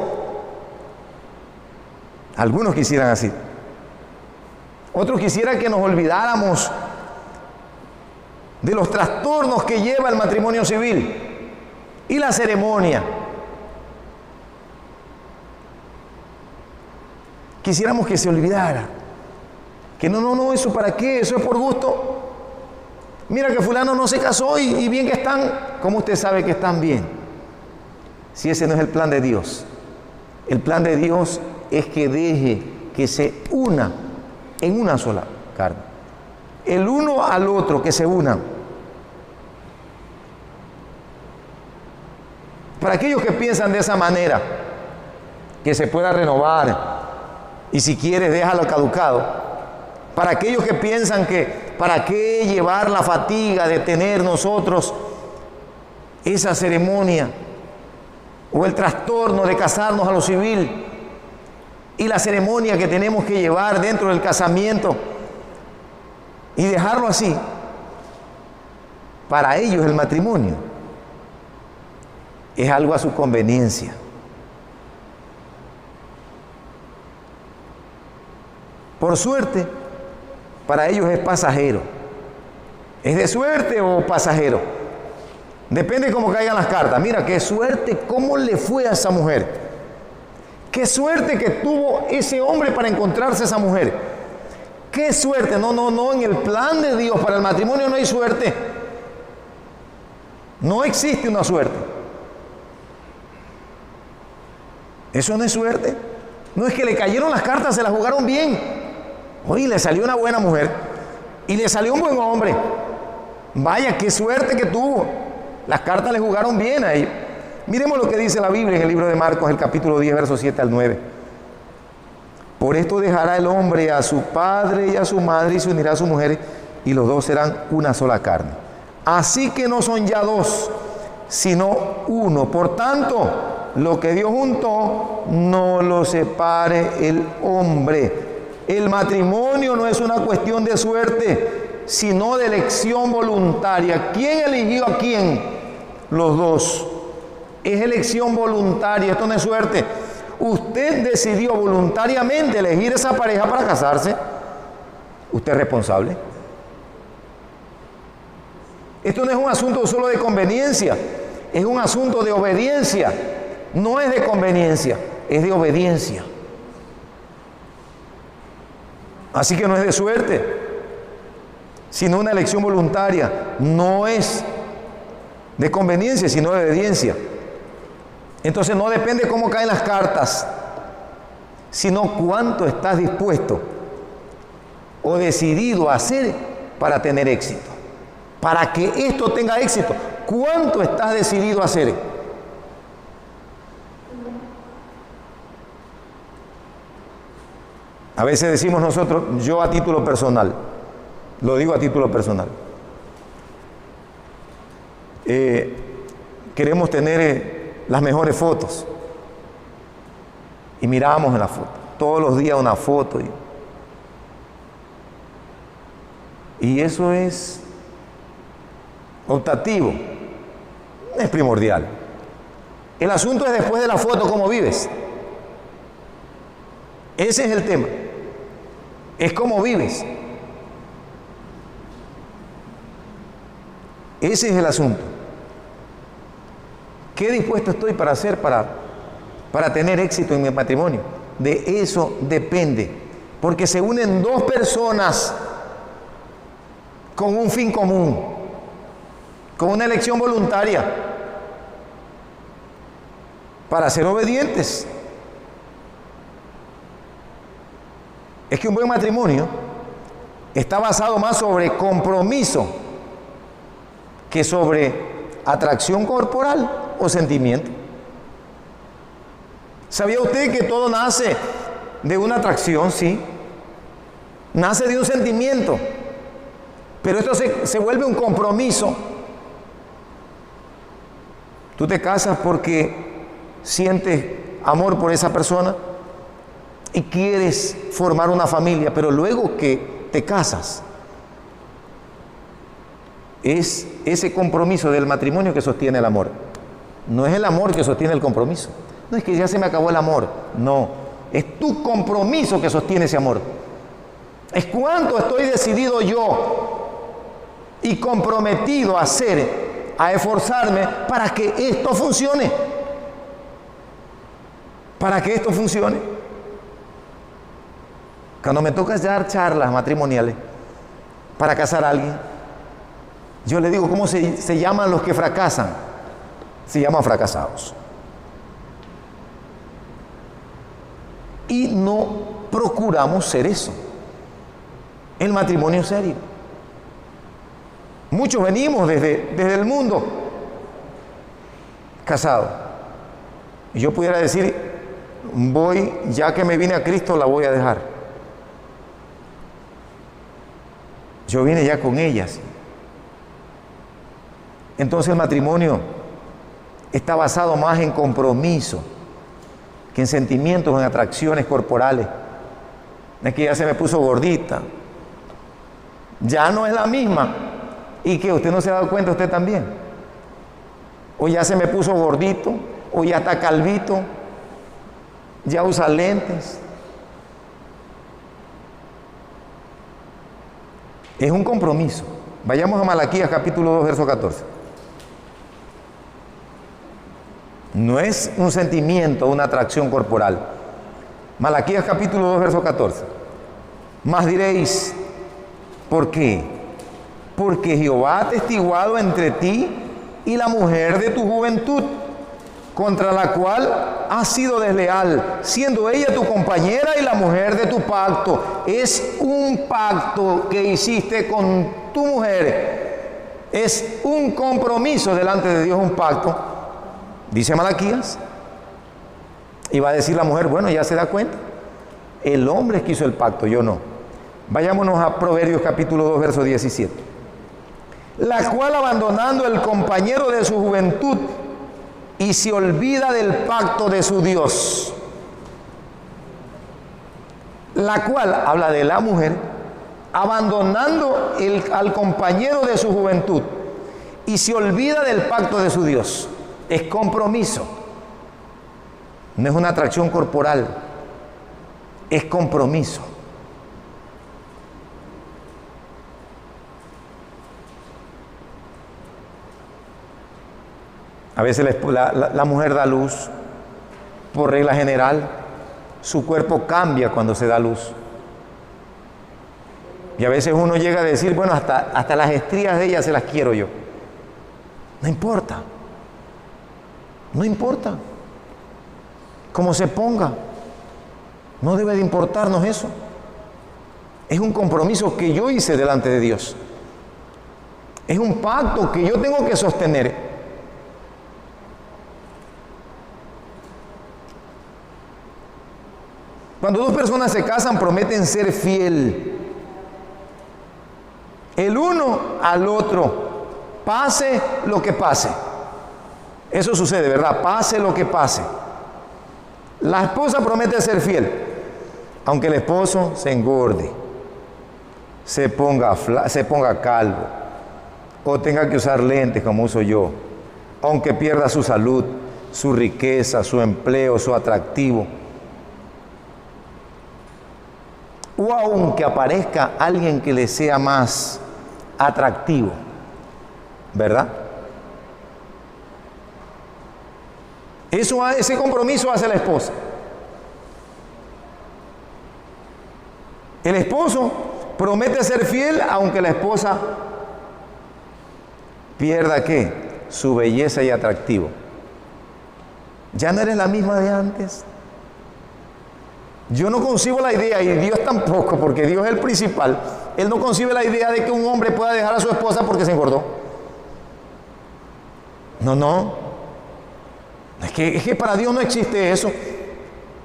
Speaker 1: Algunos quisieran así. Otros quisieran que nos olvidáramos de los trastornos que lleva el matrimonio civil y la ceremonia. Quisiéramos que se olvidara. Que no, ¿eso para qué? Eso es por gusto. Mira que fulano no se casó y bien que están. ¿Cómo usted sabe que están bien? Si ese no es el plan de Dios. El plan de Dios es que deje que se una en una sola carne. El uno al otro, que se unan. Para aquellos que piensan de esa manera, que se pueda renovar y si quieres déjalo caducado. Para aquellos que piensan que para qué llevar la fatiga de tener nosotros esa ceremonia o el trastorno de casarnos a lo civil y la ceremonia que tenemos que llevar dentro del casamiento y dejarlo así. Para ellos el matrimonio es algo a su conveniencia. Por suerte, para ellos es pasajero. ¿Es de suerte o pasajero? Depende de cómo caigan las cartas. Mira, qué suerte, cómo le fue a esa mujer. Qué suerte que tuvo ese hombre para encontrarse a esa mujer. Qué suerte. No, en el plan de Dios para el matrimonio no hay suerte. No existe una suerte. Eso no es suerte. No es que le cayeron las cartas, se las jugaron bien. Oye, le salió una buena mujer y le salió un buen hombre. Vaya, qué suerte que tuvo. Las cartas le jugaron bien a ellos. Miremos lo que dice la Biblia en el libro de Marcos, el capítulo 10, versos 7 al 9. Por esto dejará el hombre a su padre y a su madre y se unirá a su mujer y los dos serán una sola carne. Así que no son ya dos, sino uno. Por tanto, lo que Dios juntó, no lo separe el hombre. El matrimonio no es una cuestión de suerte, sino de elección voluntaria. ¿Quién eligió a quién? Los dos. Es elección voluntaria, esto no es suerte. Usted decidió voluntariamente elegir esa pareja para casarse. Usted es responsable. Esto no es un asunto solo de conveniencia, es un asunto de obediencia. No es de conveniencia, es de obediencia. Así que no es de suerte, sino una elección voluntaria. No es de conveniencia, sino de obediencia. Entonces no depende cómo caen las cartas, sino cuánto estás dispuesto o decidido a hacer para tener éxito. Para que esto tenga éxito, ¿cuánto estás decidido a hacer? A veces decimos nosotros, yo a título personal, lo digo a título personal, queremos tener las mejores fotos y miramos en la foto, todos los días una foto y eso es optativo, no es primordial. El asunto es después de la foto cómo vives. Ese es el tema. es cómo vives. Ese es el asunto. ¿Qué dispuesto estoy para hacer para tener éxito en mi matrimonio? De eso depende. Porque se unen dos personas con un fin común, con una elección voluntaria, para ser obedientes. Es que un buen matrimonio está basado más sobre compromiso que sobre atracción corporal o sentimiento. ¿Sabía usted que todo nace de una atracción? Sí. Nace de un sentimiento. Pero esto se vuelve un compromiso. Tú te casas porque sientes amor por esa persona y quieres formar una familia, pero luego que te casas, es ese compromiso del matrimonio que sostiene el amor. No es el amor que sostiene el compromiso. No es que ya se me acabó el amor. No, es tu compromiso que sostiene ese amor. Es cuánto estoy decidido yo y comprometido a hacer, a esforzarme para que esto funcione. Para que esto funcione. Cuando me toca dar charlas matrimoniales para casar a alguien, yo le digo, ¿cómo se llaman los que fracasan? Se llaman fracasados. Y no procuramos ser eso. El matrimonio serio. Muchos venimos desde el mundo casados. Y yo pudiera decir, ya que me vine a Cristo, la voy a dejar. Yo vine ya con ellas. Entonces el matrimonio está basado más en compromiso que en sentimientos, en atracciones corporales. Es que ya se me puso gordita. Ya no es la misma. ¿Y que usted no se ha dado cuenta usted también? O ya se me puso gordito, o ya está calvito, ya usa lentes. Es un compromiso. Vayamos a Malaquías capítulo 2, verso 14. No es un sentimiento, una atracción corporal. Malaquías capítulo 2, verso 14. Mas diréis, ¿por qué? Porque Jehová ha atestiguado entre ti y la mujer de tu juventud, contra la cual has sido desleal, siendo ella tu compañera y la mujer de tu pacto. Es un pacto que hiciste con tu mujer. Es un compromiso delante de Dios, un pacto. Dice Malaquías. Y va a decir la mujer, bueno, ya se da cuenta. El hombre es que hizo el pacto, yo no. Vayámonos a Proverbios capítulo 2, verso 17. La cual, abandonando el compañero de su juventud, y se olvida del pacto de su Dios. La cual, habla de la mujer, abandonando al compañero de su juventud, y se olvida del pacto de su Dios. Es compromiso. No es una atracción corporal. Es compromiso. A veces la mujer da luz, por regla general, su cuerpo cambia cuando se da luz. Y a veces uno llega a decir, bueno, hasta las estrías de ella se las quiero yo. No importa. No importa. Como se ponga. No debe de importarnos eso. Es un compromiso que yo hice delante de Dios. Es un pacto que yo tengo que sostener. Cuando dos personas se casan, prometen ser fiel el uno al otro, pase lo que pase. Eso sucede, ¿verdad? Pase lo que pase. La esposa promete ser fiel, aunque el esposo se engorde, se ponga calvo, o tenga que usar lentes como uso yo, aunque pierda su salud, su riqueza, su empleo, su atractivo. o aun que aparezca alguien que le sea más atractivo, ¿verdad? Ese compromiso hace la esposa. El esposo promete ser fiel aunque la esposa pierda ¿qué? Su belleza y atractivo. Ya no eres la misma de antes. Yo no concibo la idea, y Dios tampoco, porque Dios es el principal. Él no concibe la idea de que un hombre pueda dejar a su esposa porque se engordó. No. Es que para Dios no existe eso.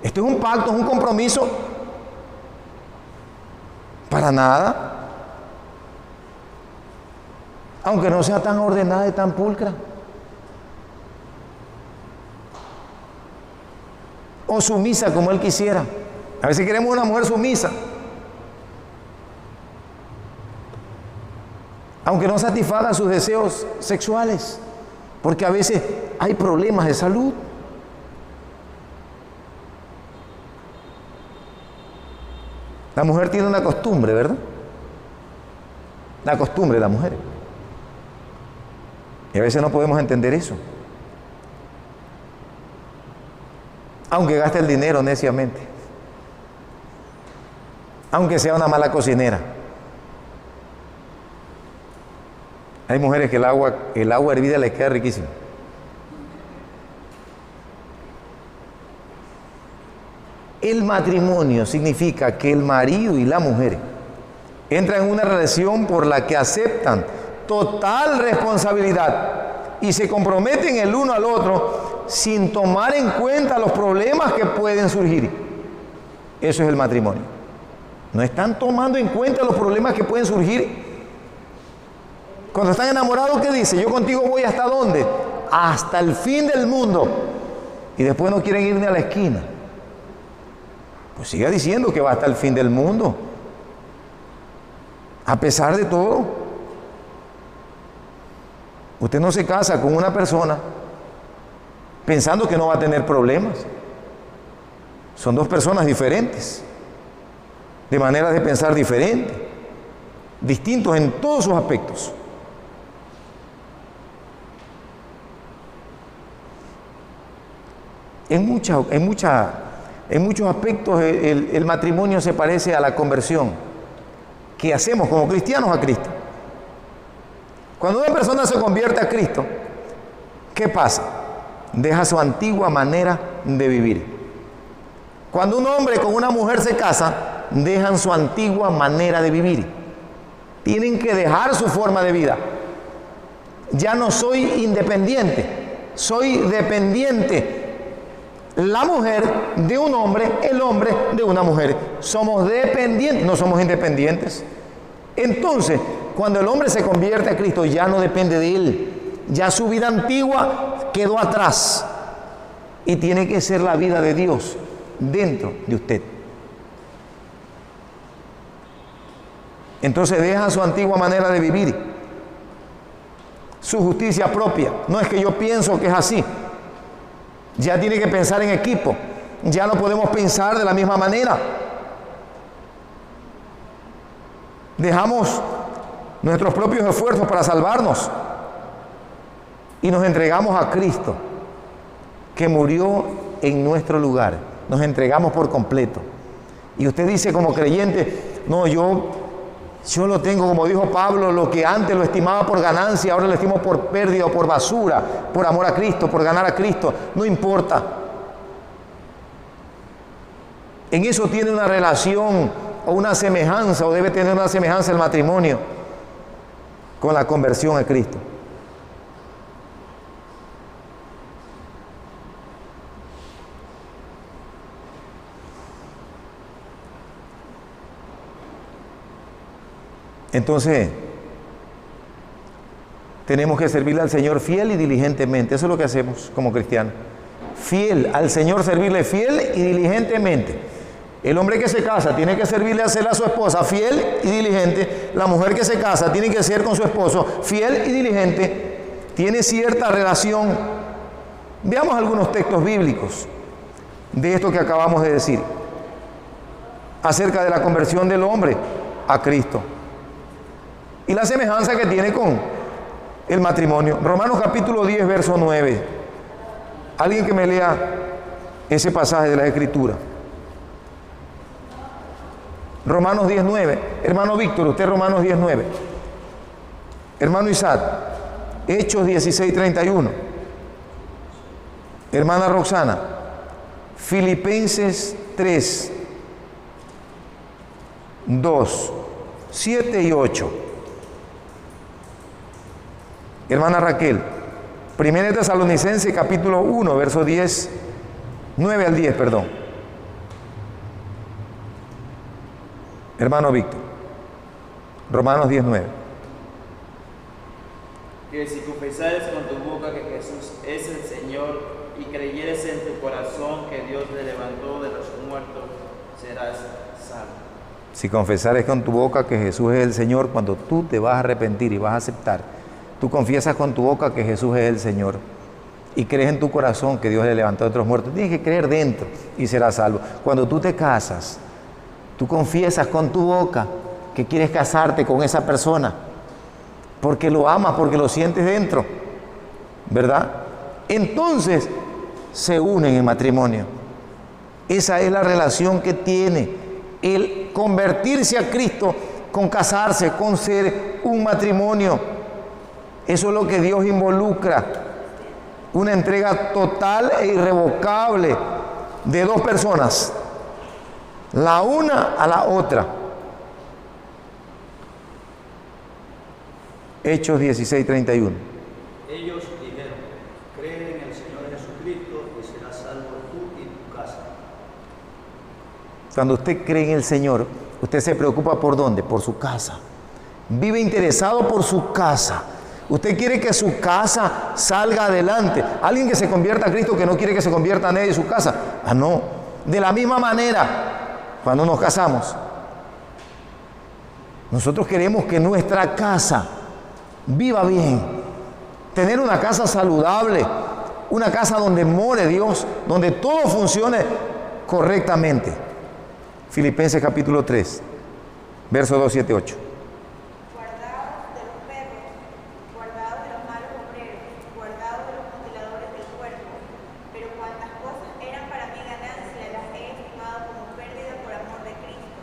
Speaker 1: Esto es un pacto, es un compromiso. Para nada. Aunque no sea tan ordenada y tan pulcra. O sumisa como él quisiera. A veces queremos una mujer sumisa. Aunque no satisfaga sus deseos sexuales. Porque a veces hay problemas de salud. La mujer tiene una costumbre, ¿verdad? La costumbre de la mujer. Y a veces no podemos entender eso. Aunque gaste el dinero neciamente. Aunque sea una mala cocinera. Hay mujeres que el agua hervida les queda riquísimo. El matrimonio significa que el marido y la mujer entran en una relación por la que aceptan total responsabilidad y se comprometen el uno al otro sin tomar en cuenta los problemas que pueden surgir. Eso es el matrimonio. No están tomando en cuenta los problemas que pueden surgir. Cuando están enamorados, ¿qué dice? Yo contigo voy ¿hasta dónde? Hasta el fin del mundo. Y después no quieren ir ni a la esquina. Pues siga diciendo que va hasta el fin del mundo. A pesar de todo. Usted no se casa con una persona pensando que no va a tener problemas. Son dos personas diferentes. De maneras de pensar diferentes. Distintos en todos sus aspectos. En muchos aspectos el matrimonio se parece a la conversión que hacemos como cristianos a Cristo. Cuando una persona se convierte a Cristo, ¿qué pasa? Deja su antigua manera de vivir. Cuando un hombre con una mujer se casa, dejan su antigua manera de vivir. Tienen que dejar su forma de vida. Ya no soy independiente, soy dependiente. La mujer de un hombre, el hombre de una mujer. Somos dependientes, no somos independientes. Entonces, cuando el hombre se convierte a Cristo, ya no depende de él. Ya su vida antigua quedó atrás. Y tiene que ser la vida de Dios dentro de usted. Entonces deja su antigua manera de vivir. Su justicia propia. No es que yo pienso que es así. Ya tiene que pensar en equipo. Ya no podemos pensar de la misma manera. Dejamos nuestros propios esfuerzos para salvarnos y nos entregamos a Cristo, que murió en nuestro lugar. Nos entregamos por completo. Y usted dice como creyente, no, yo lo tengo, como dijo Pablo, lo que antes lo estimaba por ganancia, ahora lo estimo por pérdida o por basura, por amor a Cristo, por ganar a Cristo. No importa. En eso tiene una relación o una semejanza, o debe tener una semejanza el matrimonio con la conversión a Cristo. Entonces, tenemos que servirle al Señor fiel y diligentemente. Eso es lo que hacemos como cristianos. Fiel al Señor, servirle fiel y diligentemente. El hombre que se casa tiene que servirle a su esposa fiel y diligente. La mujer que se casa tiene que ser con su esposo fiel y diligente. Tiene cierta relación. Veamos algunos textos bíblicos de esto que acabamos de decir. acerca de la conversión del hombre a Cristo y la semejanza que tiene con el matrimonio. Romanos capítulo 10, verso 9. Alguien que me lea ese pasaje de la Escritura. Romanos 10, 9. Hermano Víctor, usted Romanos 10, 9. Hermano Isaac, Hechos 16, 31. Hermana Roxana, Filipenses 3, 2, 7 y 8. Hermana Raquel, Primera de Tesalonicenses capítulo 1, verso 10, 9 al 10, perdón. Hermano Víctor, Romanos 10, 9.
Speaker 2: Que si confesares con tu boca que Jesús es el Señor y creyeres en tu corazón que Dios le levantó de los muertos, serás salvo.
Speaker 1: Si confesares con tu boca que Jesús es el Señor, cuando tú te vas a arrepentir y vas a aceptar, tú confiesas con tu boca que Jesús es el Señor y crees en tu corazón que Dios le levantó de los muertos. Tienes que creer dentro y serás salvo. Cuando tú te casas, tú confiesas con tu boca que quieres casarte con esa persona porque lo amas, porque lo sientes dentro, ¿verdad? Entonces se unen en matrimonio. Esa es la relación que tiene el convertirse a Cristo con casarse, con ser un matrimonio. Eso es lo que Dios involucra. Una entrega total e irrevocable de dos personas, la una a la otra. Hechos 16, 31.
Speaker 3: Ellos dijeron: cree en el Señor Jesucristo y serás salvo tú y tu casa.
Speaker 1: Cuando usted cree en el Señor, usted se preocupa por dónde, por su casa. Vive interesado por su casa. Usted quiere que su casa salga adelante. Alguien que se convierta a Cristo que no quiere que se convierta a nadie en su casa. Ah, no. De la misma manera, cuando nos casamos, nosotros queremos que nuestra casa viva bien. Tener una casa saludable, una casa donde more Dios, donde todo funcione correctamente. Filipenses capítulo 3, verso 2, 7, 8.
Speaker 4: Guardaos de los perros, guardaos de los malos obreros, guardaos de los mutiladores del cuerpo, pero cuantas cosas eran para mi ganancia las he estimado como pérdida por amor de Cristo.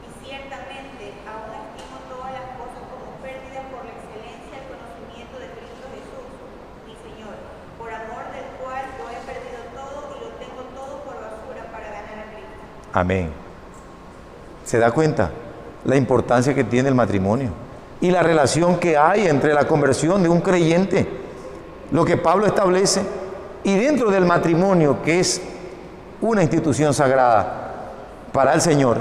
Speaker 4: Y ciertamente aún estimo todas las cosas como pérdida por la excelencia del conocimiento de Cristo Jesús, mi Señor, por amor del cual yo he perdido todo y lo tengo todo por basura para ganar a Cristo.
Speaker 1: Amén. ¿Se da cuenta la importancia que tiene el matrimonio y la relación que hay entre la conversión de un creyente? Lo que Pablo establece, y dentro del matrimonio, que es una institución sagrada para el Señor,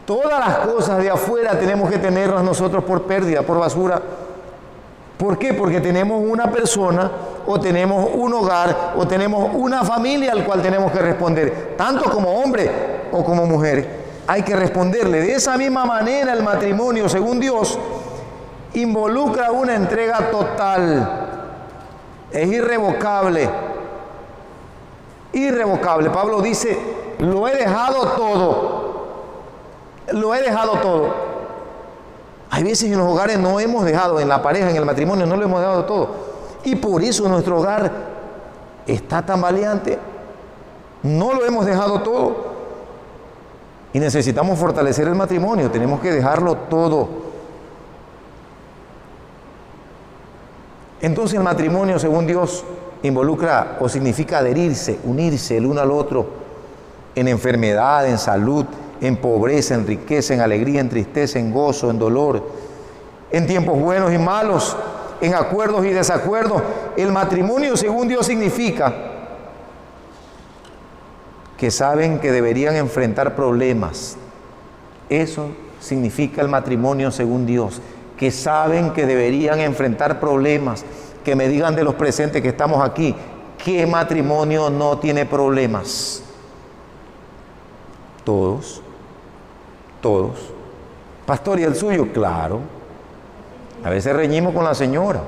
Speaker 1: todas las cosas de afuera tenemos que tenerlas nosotros por pérdida, por basura. ¿Por qué? Porque tenemos una persona, o tenemos un hogar, o tenemos una familia al cual tenemos que responder, tanto como hombre o como mujer. Hay que responderle. De esa misma manera, el matrimonio, según Dios, involucra una entrega total. Es irrevocable. Irrevocable. Pablo dice: lo he dejado todo. Lo he dejado todo. Hay veces en los hogares no hemos dejado, en la pareja, en el matrimonio, no lo hemos dejado todo. Y por eso nuestro hogar está tambaleante. No lo hemos dejado todo. Y necesitamos fortalecer el matrimonio, tenemos que dejarlo todo. Entonces el matrimonio, según Dios, involucra o significa adherirse, unirse el uno al otro, en enfermedad, en salud, en pobreza, en riqueza, en alegría, en tristeza, en gozo, en dolor, en tiempos buenos y malos, en acuerdos y desacuerdos. El matrimonio, según Dios, significa que saben que deberían enfrentar problemas. Eso significa el matrimonio según Dios, que saben que deberían enfrentar problemas. Que me digan de los presentes que estamos aquí, ¿qué matrimonio no tiene problemas? Todos, todos. Pastor, ¿y el suyo? Claro. A veces reñimos con la señora.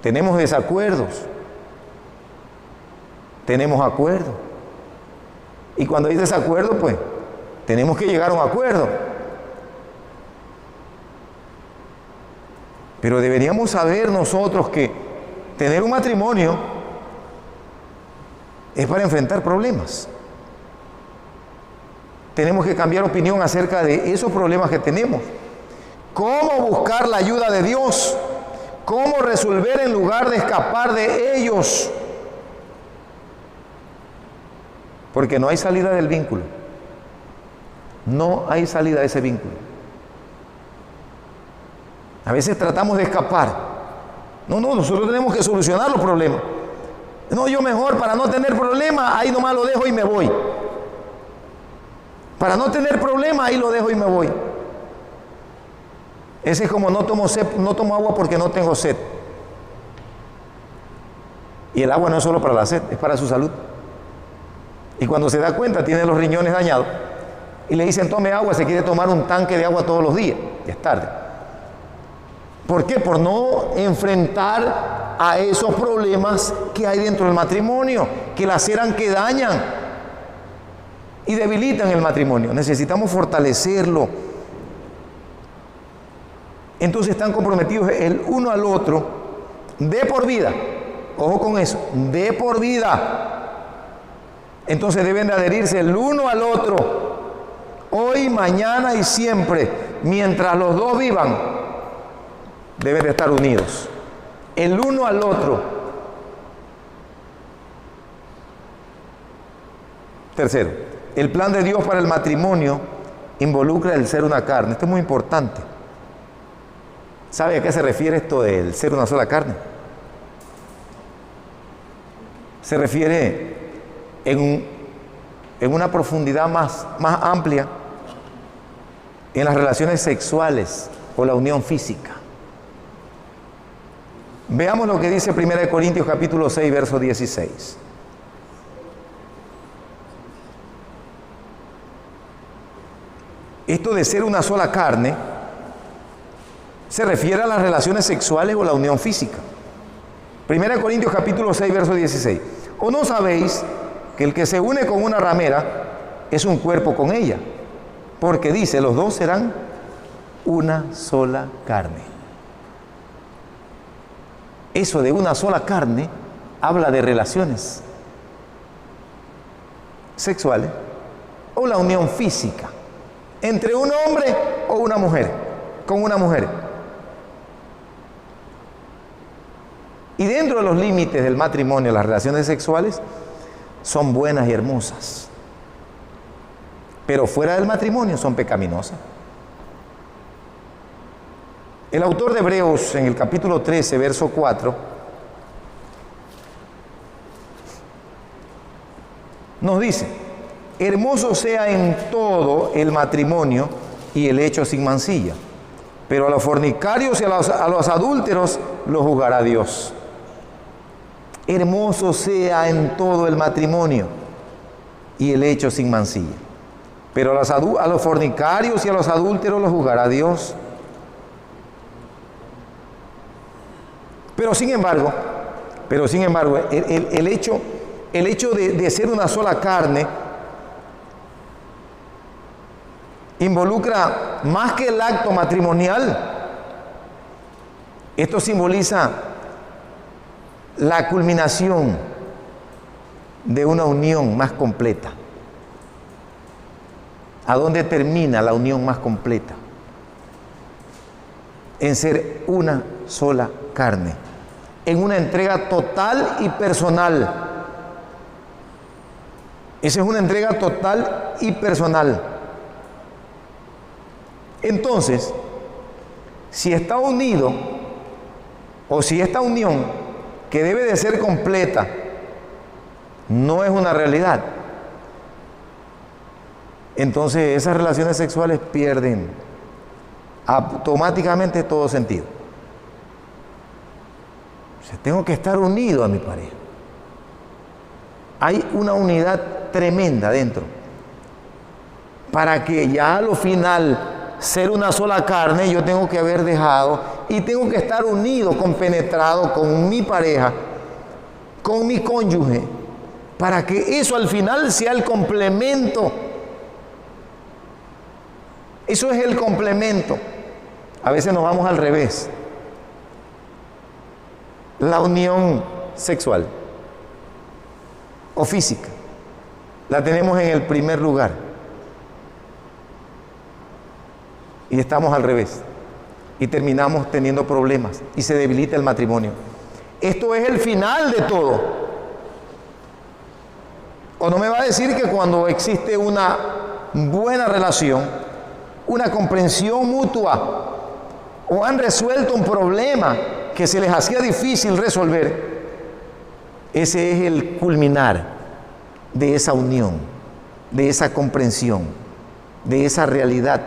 Speaker 1: Tenemos desacuerdos. Tenemos acuerdos. Y cuando hay desacuerdo, pues tenemos que llegar a un acuerdo. Pero deberíamos saber nosotros que tener un matrimonio es para enfrentar problemas. Tenemos que cambiar opinión acerca de esos problemas que tenemos. ¿Cómo buscar la ayuda de Dios? ¿Cómo resolver en lugar de escapar de ellos? Porque no hay salida del vínculo. No hay salida de ese vínculo. A veces tratamos de escapar. No, nosotros tenemos que solucionar los problemas. No, yo mejor para no tener problemas, ahí nomás lo dejo y me voy. Para no tener problemas, ahí lo dejo y me voy. Ese es como no tomo agua porque no tengo sed. Y el agua no es solo para la sed, es para su salud. Y cuando se da cuenta, tiene los riñones dañados. Y le dicen, tome agua, se quiere tomar un tanque de agua todos los días. Ya es tarde. ¿Por qué? Por no enfrentar a esos problemas que hay dentro del matrimonio, que laceran, que dañan y debilitan el matrimonio. Necesitamos fortalecerlo. Entonces están comprometidos el uno al otro de por vida. Ojo con eso, de por vida. Entonces deben de adherirse el uno al otro, hoy, mañana y siempre. Mientras los dos vivan, deben de estar unidos, el uno al otro. Tercero, el plan de Dios para el matrimonio involucra el ser una carne. Esto es muy importante. ¿Sabe a qué se refiere esto del ser una sola carne? Se refiere en una profundidad más amplia en las relaciones sexuales o la unión física. Veamos lo que dice 1 Corintios capítulo 6, verso 16. Esto de ser una sola carne se refiere a las relaciones sexuales o la unión física. 1 Corintios capítulo 6, verso 16. ¿O no sabéis que el que se une con una ramera es un cuerpo con ella? Porque dice, los dos serán una sola carne. Eso de una sola carne habla de relaciones sexuales o la unión física entre un hombre o una mujer, con una mujer. Y dentro de los límites del matrimonio, las relaciones sexuales son buenas y hermosas. Pero fuera del matrimonio son pecaminosas. El autor de Hebreos, en el capítulo 13, verso 4, nos dice, hermoso sea en todo el matrimonio y el hecho sin mancilla, pero a los fornicarios y a los adúlteros los juzgará Dios. Hermoso sea en todo el matrimonio y el hecho sin mancilla, pero a los fornicarios y a los adúlteros los juzgará Dios. Pero sin embargo, el hecho de ser una sola carne involucra más que el acto matrimonial. Esto simboliza la culminación de una unión más completa. ¿A dónde termina la unión más completa? En ser una sola carne, en una entrega total y personal. Esa es una entrega total y personal. Entonces, si está unido, o si esta unión, que debe de ser completa, no es una realidad, entonces esas relaciones sexuales pierden automáticamente todo sentido. O sea, tengo que estar unido a mi pareja. Hay una unidad tremenda dentro, para que ya a lo final ser una sola carne, yo tengo que haber dejado y tengo que estar unido, compenetrado con mi pareja, con mi cónyuge, para que eso al final sea el complemento. Eso es el complemento. A veces nos vamos al revés. La unión sexual o física la tenemos en el primer lugar y estamos al revés y terminamos teniendo problemas y se debilita el matrimonio. Esto es el final de todo. ¿O no me va a decir que cuando existe una buena relación, una comprensión mutua, o han resuelto un problema que se les hacía difícil resolver, ese es el culminar de esa unión, de esa comprensión, de esa realidad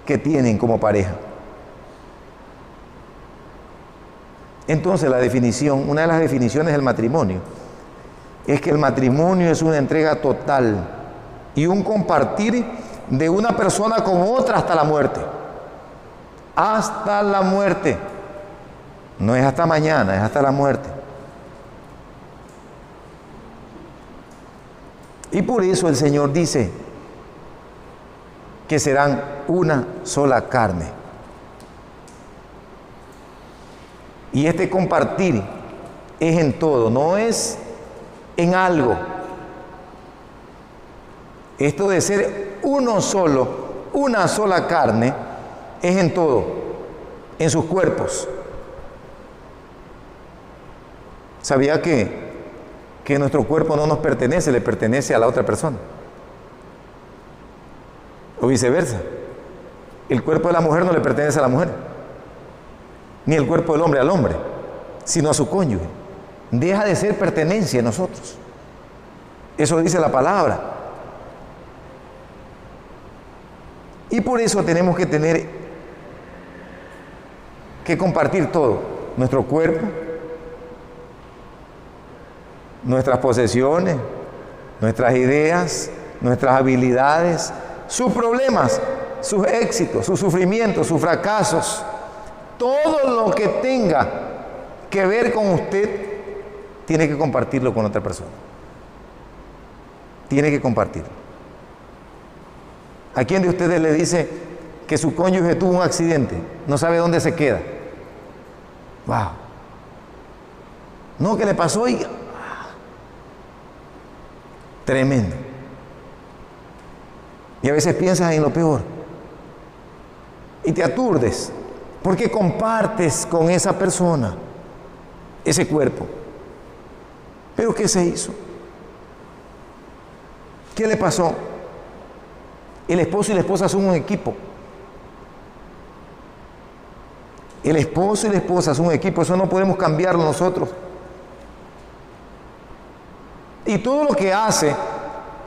Speaker 1: que tienen como pareja? Entonces la definición, una de las definiciones del matrimonio, es que el matrimonio es una entrega total y un compartir de una persona con otra hasta la muerte. Hasta la muerte. No es hasta mañana, es hasta la muerte. Y por eso el Señor dice que serán una sola carne. Y este compartir es en todo, no es en algo. Esto de ser uno solo, una sola carne, es en todo, en sus cuerpos. ¿Sabía que nuestro cuerpo no nos pertenece, le pertenece a la otra persona? O viceversa. El cuerpo de la mujer no le pertenece a la mujer, ni el cuerpo del hombre al hombre, sino a su cónyuge. Deja de ser pertenencia de nosotros. Eso dice la palabra. Y por eso tenemos que tener que compartir todo, nuestro cuerpo, nuestras posesiones, nuestras ideas, nuestras habilidades, sus problemas, sus éxitos, sus sufrimientos, sus fracasos, todo lo que tenga que ver con usted, tiene que compartirlo con otra persona. Tiene que compartirlo. ¿A quién de ustedes le dice que su cónyuge tuvo un accidente? No sabe dónde se queda. ¡Wow! No, ¿qué le pasó? Y tremendo. Y a veces piensas en lo peor. Y te aturdes. Porque compartes con esa persona ese cuerpo. ¿Pero qué se hizo? ¿Qué le pasó? El esposo y la esposa son un equipo. El esposo y la esposa son un equipo. Eso no podemos cambiarlo nosotros. Y todo lo que hace,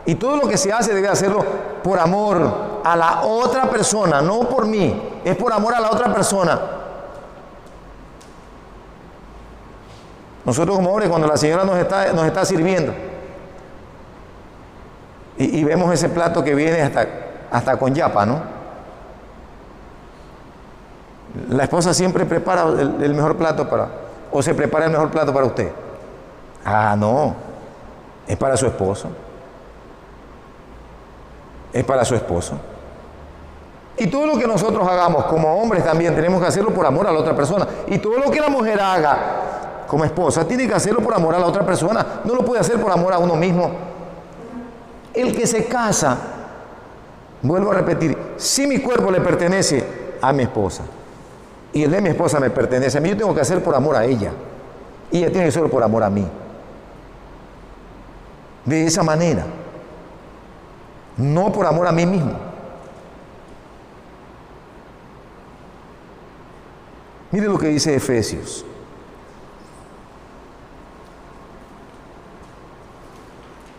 Speaker 1: y todo lo que se hace debe hacerlo por amor a la otra persona, no por mí. Es por amor a la otra persona. Nosotros como hombres, cuando la señora nos está sirviendo y vemos ese plato que viene hasta con yapa, ¿no? La esposa siempre prepara el mejor plato o se prepara el mejor plato para usted. Ah, no, es para su esposo. Es para su esposo. Y todo lo que nosotros hagamos como hombres también tenemos que hacerlo por amor a la otra persona. Y todo lo que la mujer haga como esposa tiene que hacerlo por amor a la otra persona. No lo puede hacer por amor a uno mismo. El que se casa, vuelvo a repetir, si mi cuerpo le pertenece a mi esposa y el de mi esposa me pertenece a mí, yo tengo que hacer por amor a ella. Y ella tiene que hacerlo por amor a mí. De esa manera. No por amor a mí mismo. Mire lo que dice Efesios.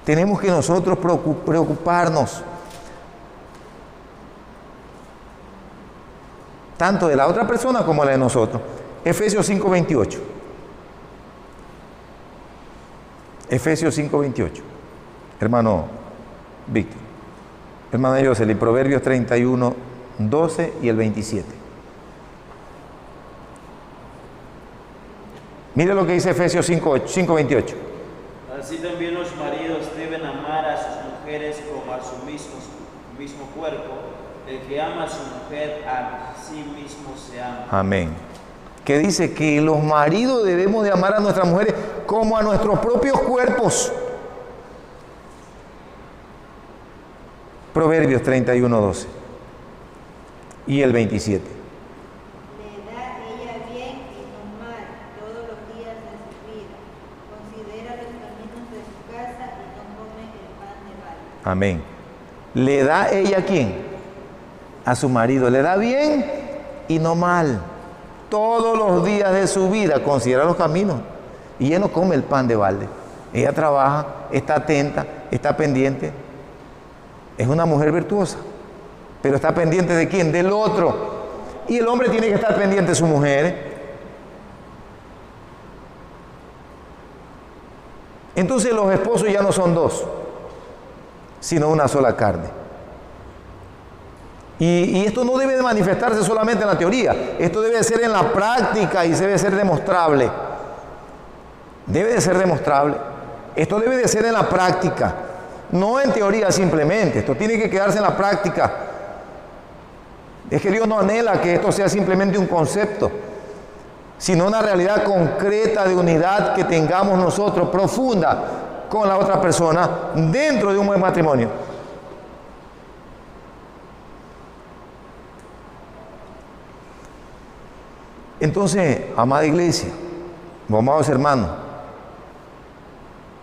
Speaker 1: Tenemos que nosotros preocuparnos tanto de la otra persona como la de nosotros. Efesios 5:28. Efesios 5:28. Hermano Víctor. Hermano Yoseli, Proverbios 31:12 y el 27. Mire lo que dice Efesios 5:28.
Speaker 2: Así también los maridos deben amar a sus mujeres como a su mismo cuerpo. El que ama a su mujer, a sí mismo se ama.
Speaker 1: Amén. Que dice que los maridos debemos de amar a nuestras mujeres como a nuestros propios cuerpos. Proverbios 31:12 y el 27.
Speaker 5: Le da ella bien y no mal todos los días de su vida. Considera los caminos de su casa y no come el pan de balde.
Speaker 1: Amén. ¿Le da ella quién? A su marido. Le da bien y no mal. Todos los días de su vida considera los caminos. Y ella no come el pan de balde. Ella trabaja, está atenta, está pendiente. Es una mujer virtuosa. Pero está pendiente ¿de quién? Del otro. Y el hombre tiene que estar pendiente de su mujer. Entonces los esposos ya no son dos, sino una sola carne. Y esto no debe de manifestarse solamente en la teoría, esto debe de ser en la práctica y debe de ser demostrable. Debe de ser demostrable. Esto debe de ser en la práctica, no en teoría simplemente. Esto tiene que quedarse en la práctica. Es que Dios no anhela que esto sea simplemente un concepto, sino una realidad concreta de unidad que tengamos nosotros, profunda, con la otra persona, dentro de un buen matrimonio. Entonces, amada iglesia, amados hermanos,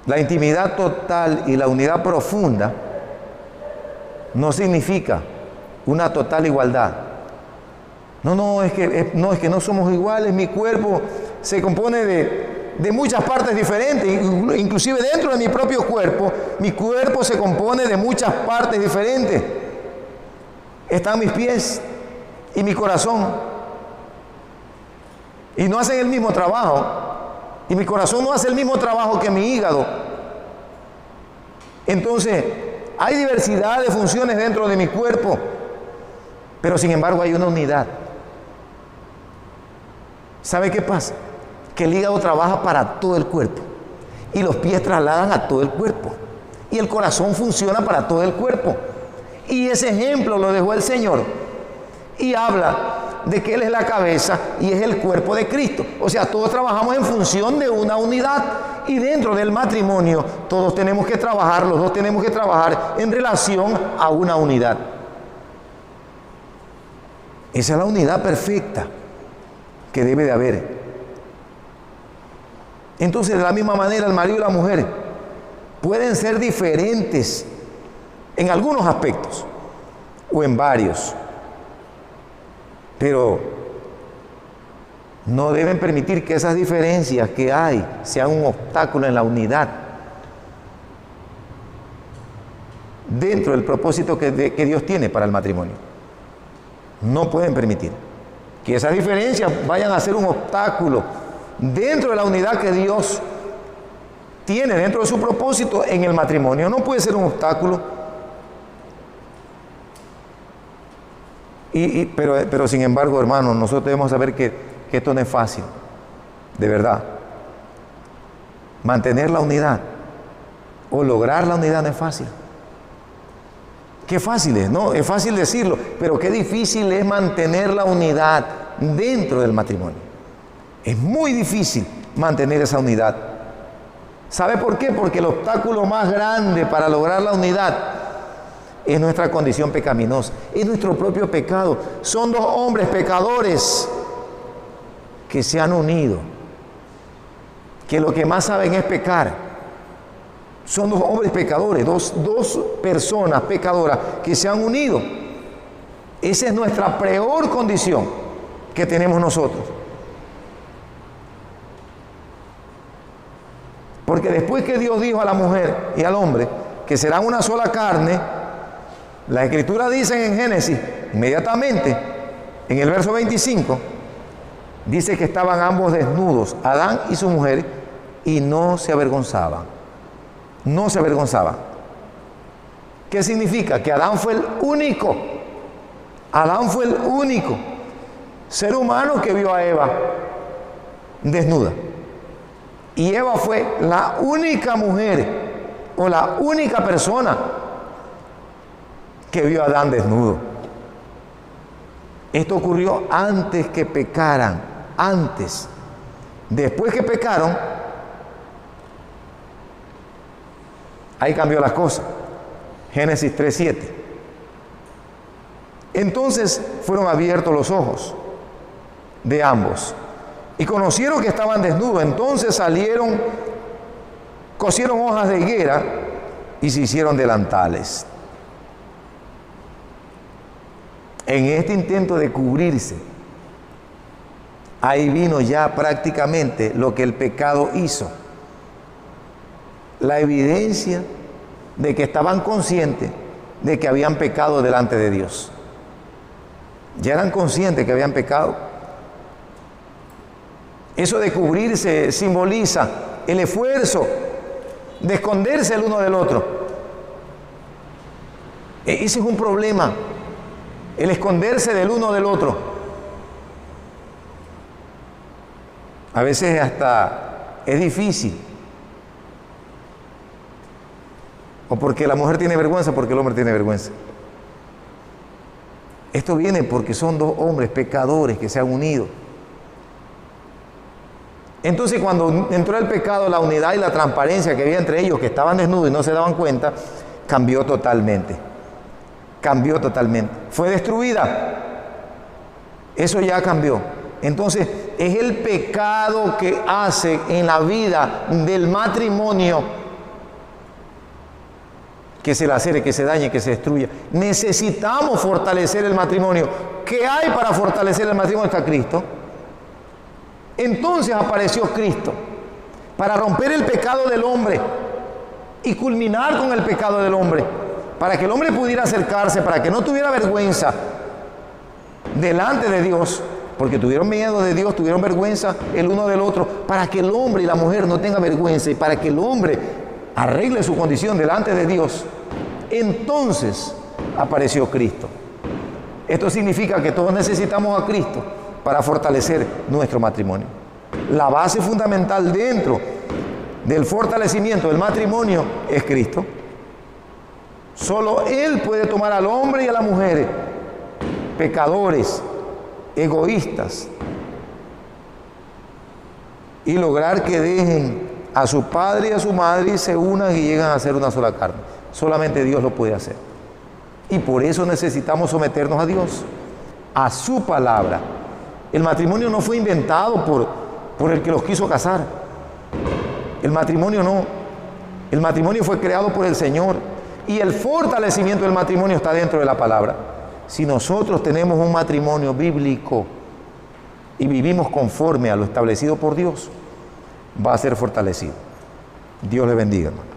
Speaker 1: la intimidad total y la unidad profunda no significa una total igualdad. No es que no somos iguales. Mi cuerpo se compone de muchas partes diferentes, inclusive dentro de mi propio cuerpo, mi cuerpo se compone de muchas partes diferentes. Están mis pies y mi corazón. Y no hacen el mismo trabajo. Y mi corazón no hace el mismo trabajo que mi hígado. Entonces, hay diversidad de funciones dentro de mi cuerpo, pero sin embargo hay una unidad. ¿Sabe qué pasa? Que el hígado trabaja para todo el cuerpo y los pies trasladan a todo el cuerpo y el corazón funciona para todo el cuerpo. Y ese ejemplo lo dejó el Señor y habla de que Él es la cabeza y es el cuerpo de Cristo. O sea, todos trabajamos en función de una unidad y dentro del matrimonio todos tenemos que trabajar, los dos tenemos que trabajar en relación a una unidad. Esa es la unidad perfecta que debe de haber. Entonces, de la misma manera, el marido y la mujer pueden ser diferentes en algunos aspectos o en varios, pero no deben permitir que esas diferencias que hay sean un obstáculo en la unidad dentro del propósito que Dios tiene para el matrimonio. No pueden permitir que esas diferencias vayan a ser un obstáculo dentro de la unidad que Dios tiene dentro de su propósito en el matrimonio. No puede ser un obstáculo. Pero sin embargo, hermanos, nosotros debemos saber que esto no es fácil, de verdad. Mantener la unidad o lograr la unidad no es fácil. Qué fácil es, ¿no? Es fácil decirlo, pero qué difícil es mantener la unidad dentro del matrimonio. Es muy difícil mantener esa unidad. ¿Sabe por qué? Porque el obstáculo más grande para lograr la unidad es nuestra condición pecaminosa, es nuestro propio pecado. Son dos hombres pecadores que se han unido, que lo que más saben es pecar. Son dos hombres pecadores, dos personas pecadoras que se han unido. Esa es nuestra peor condición que tenemos nosotros. Porque después que Dios dijo a la mujer y al hombre que serán una sola carne, la Escritura dice en Génesis, inmediatamente, en el verso 25, dice que estaban ambos desnudos, Adán y su mujer, y no se avergonzaban. No se avergonzaban. ¿Qué significa? Que Adán fue el único ser humano que vio a Eva desnuda. Y Eva fue la única mujer o la única persona que vio a Adán desnudo. Esto ocurrió antes que pecaran, antes. Después que pecaron, ahí cambió las cosas. Génesis 3:7. Entonces fueron abiertos los ojos de ambos y conocieron que estaban desnudos. Entonces salieron, cosieron hojas de higuera y se hicieron delantales. En este intento de cubrirse, ahí vino ya prácticamente lo que el pecado hizo. La evidencia de que estaban conscientes de que habían pecado delante de Dios. Ya eran conscientes que habían pecado. Eso de cubrirse simboliza el esfuerzo de esconderse el uno del otro. Ese es un problema, el esconderse del uno del otro. A veces hasta es difícil. O porque la mujer tiene vergüenza, porque el hombre tiene vergüenza. Esto viene porque son dos hombres pecadores que se han unido. Entonces, cuando entró el pecado, la unidad y la transparencia que había entre ellos, que estaban desnudos y no se daban cuenta, cambió totalmente. Cambió totalmente. Fue destruida. Eso ya cambió. Entonces, es el pecado que hace en la vida del matrimonio que se lacere, que se dañe, que se destruya. Necesitamos fortalecer el matrimonio. ¿Qué hay para fortalecer el matrimonio? Está Cristo. Entonces apareció Cristo para romper el pecado del hombre y culminar con el pecado del hombre, para que el hombre pudiera acercarse, para que no tuviera vergüenza delante de Dios, porque tuvieron miedo de Dios, tuvieron vergüenza el uno del otro, para que el hombre y la mujer no tengan vergüenza y para que el hombre arregle su condición delante de Dios. Entonces apareció Cristo. Esto significa que todos necesitamos a Cristo para fortalecer nuestro matrimonio. La base fundamental dentro del fortalecimiento del matrimonio es Cristo. Solo Él puede tomar al hombre y a la mujer, pecadores, egoístas, y lograr que dejen a su padre y a su madre y se unan y llegan a ser una sola carne. Solamente Dios lo puede hacer. Y por eso necesitamos someternos a Dios, a su palabra. El matrimonio no fue inventado por el que los quiso casar. El matrimonio no. El matrimonio fue creado por el Señor. Y el fortalecimiento del matrimonio está dentro de la palabra. Si nosotros tenemos un matrimonio bíblico y vivimos conforme a lo establecido por Dios, va a ser fortalecido. Dios le bendiga, hermano.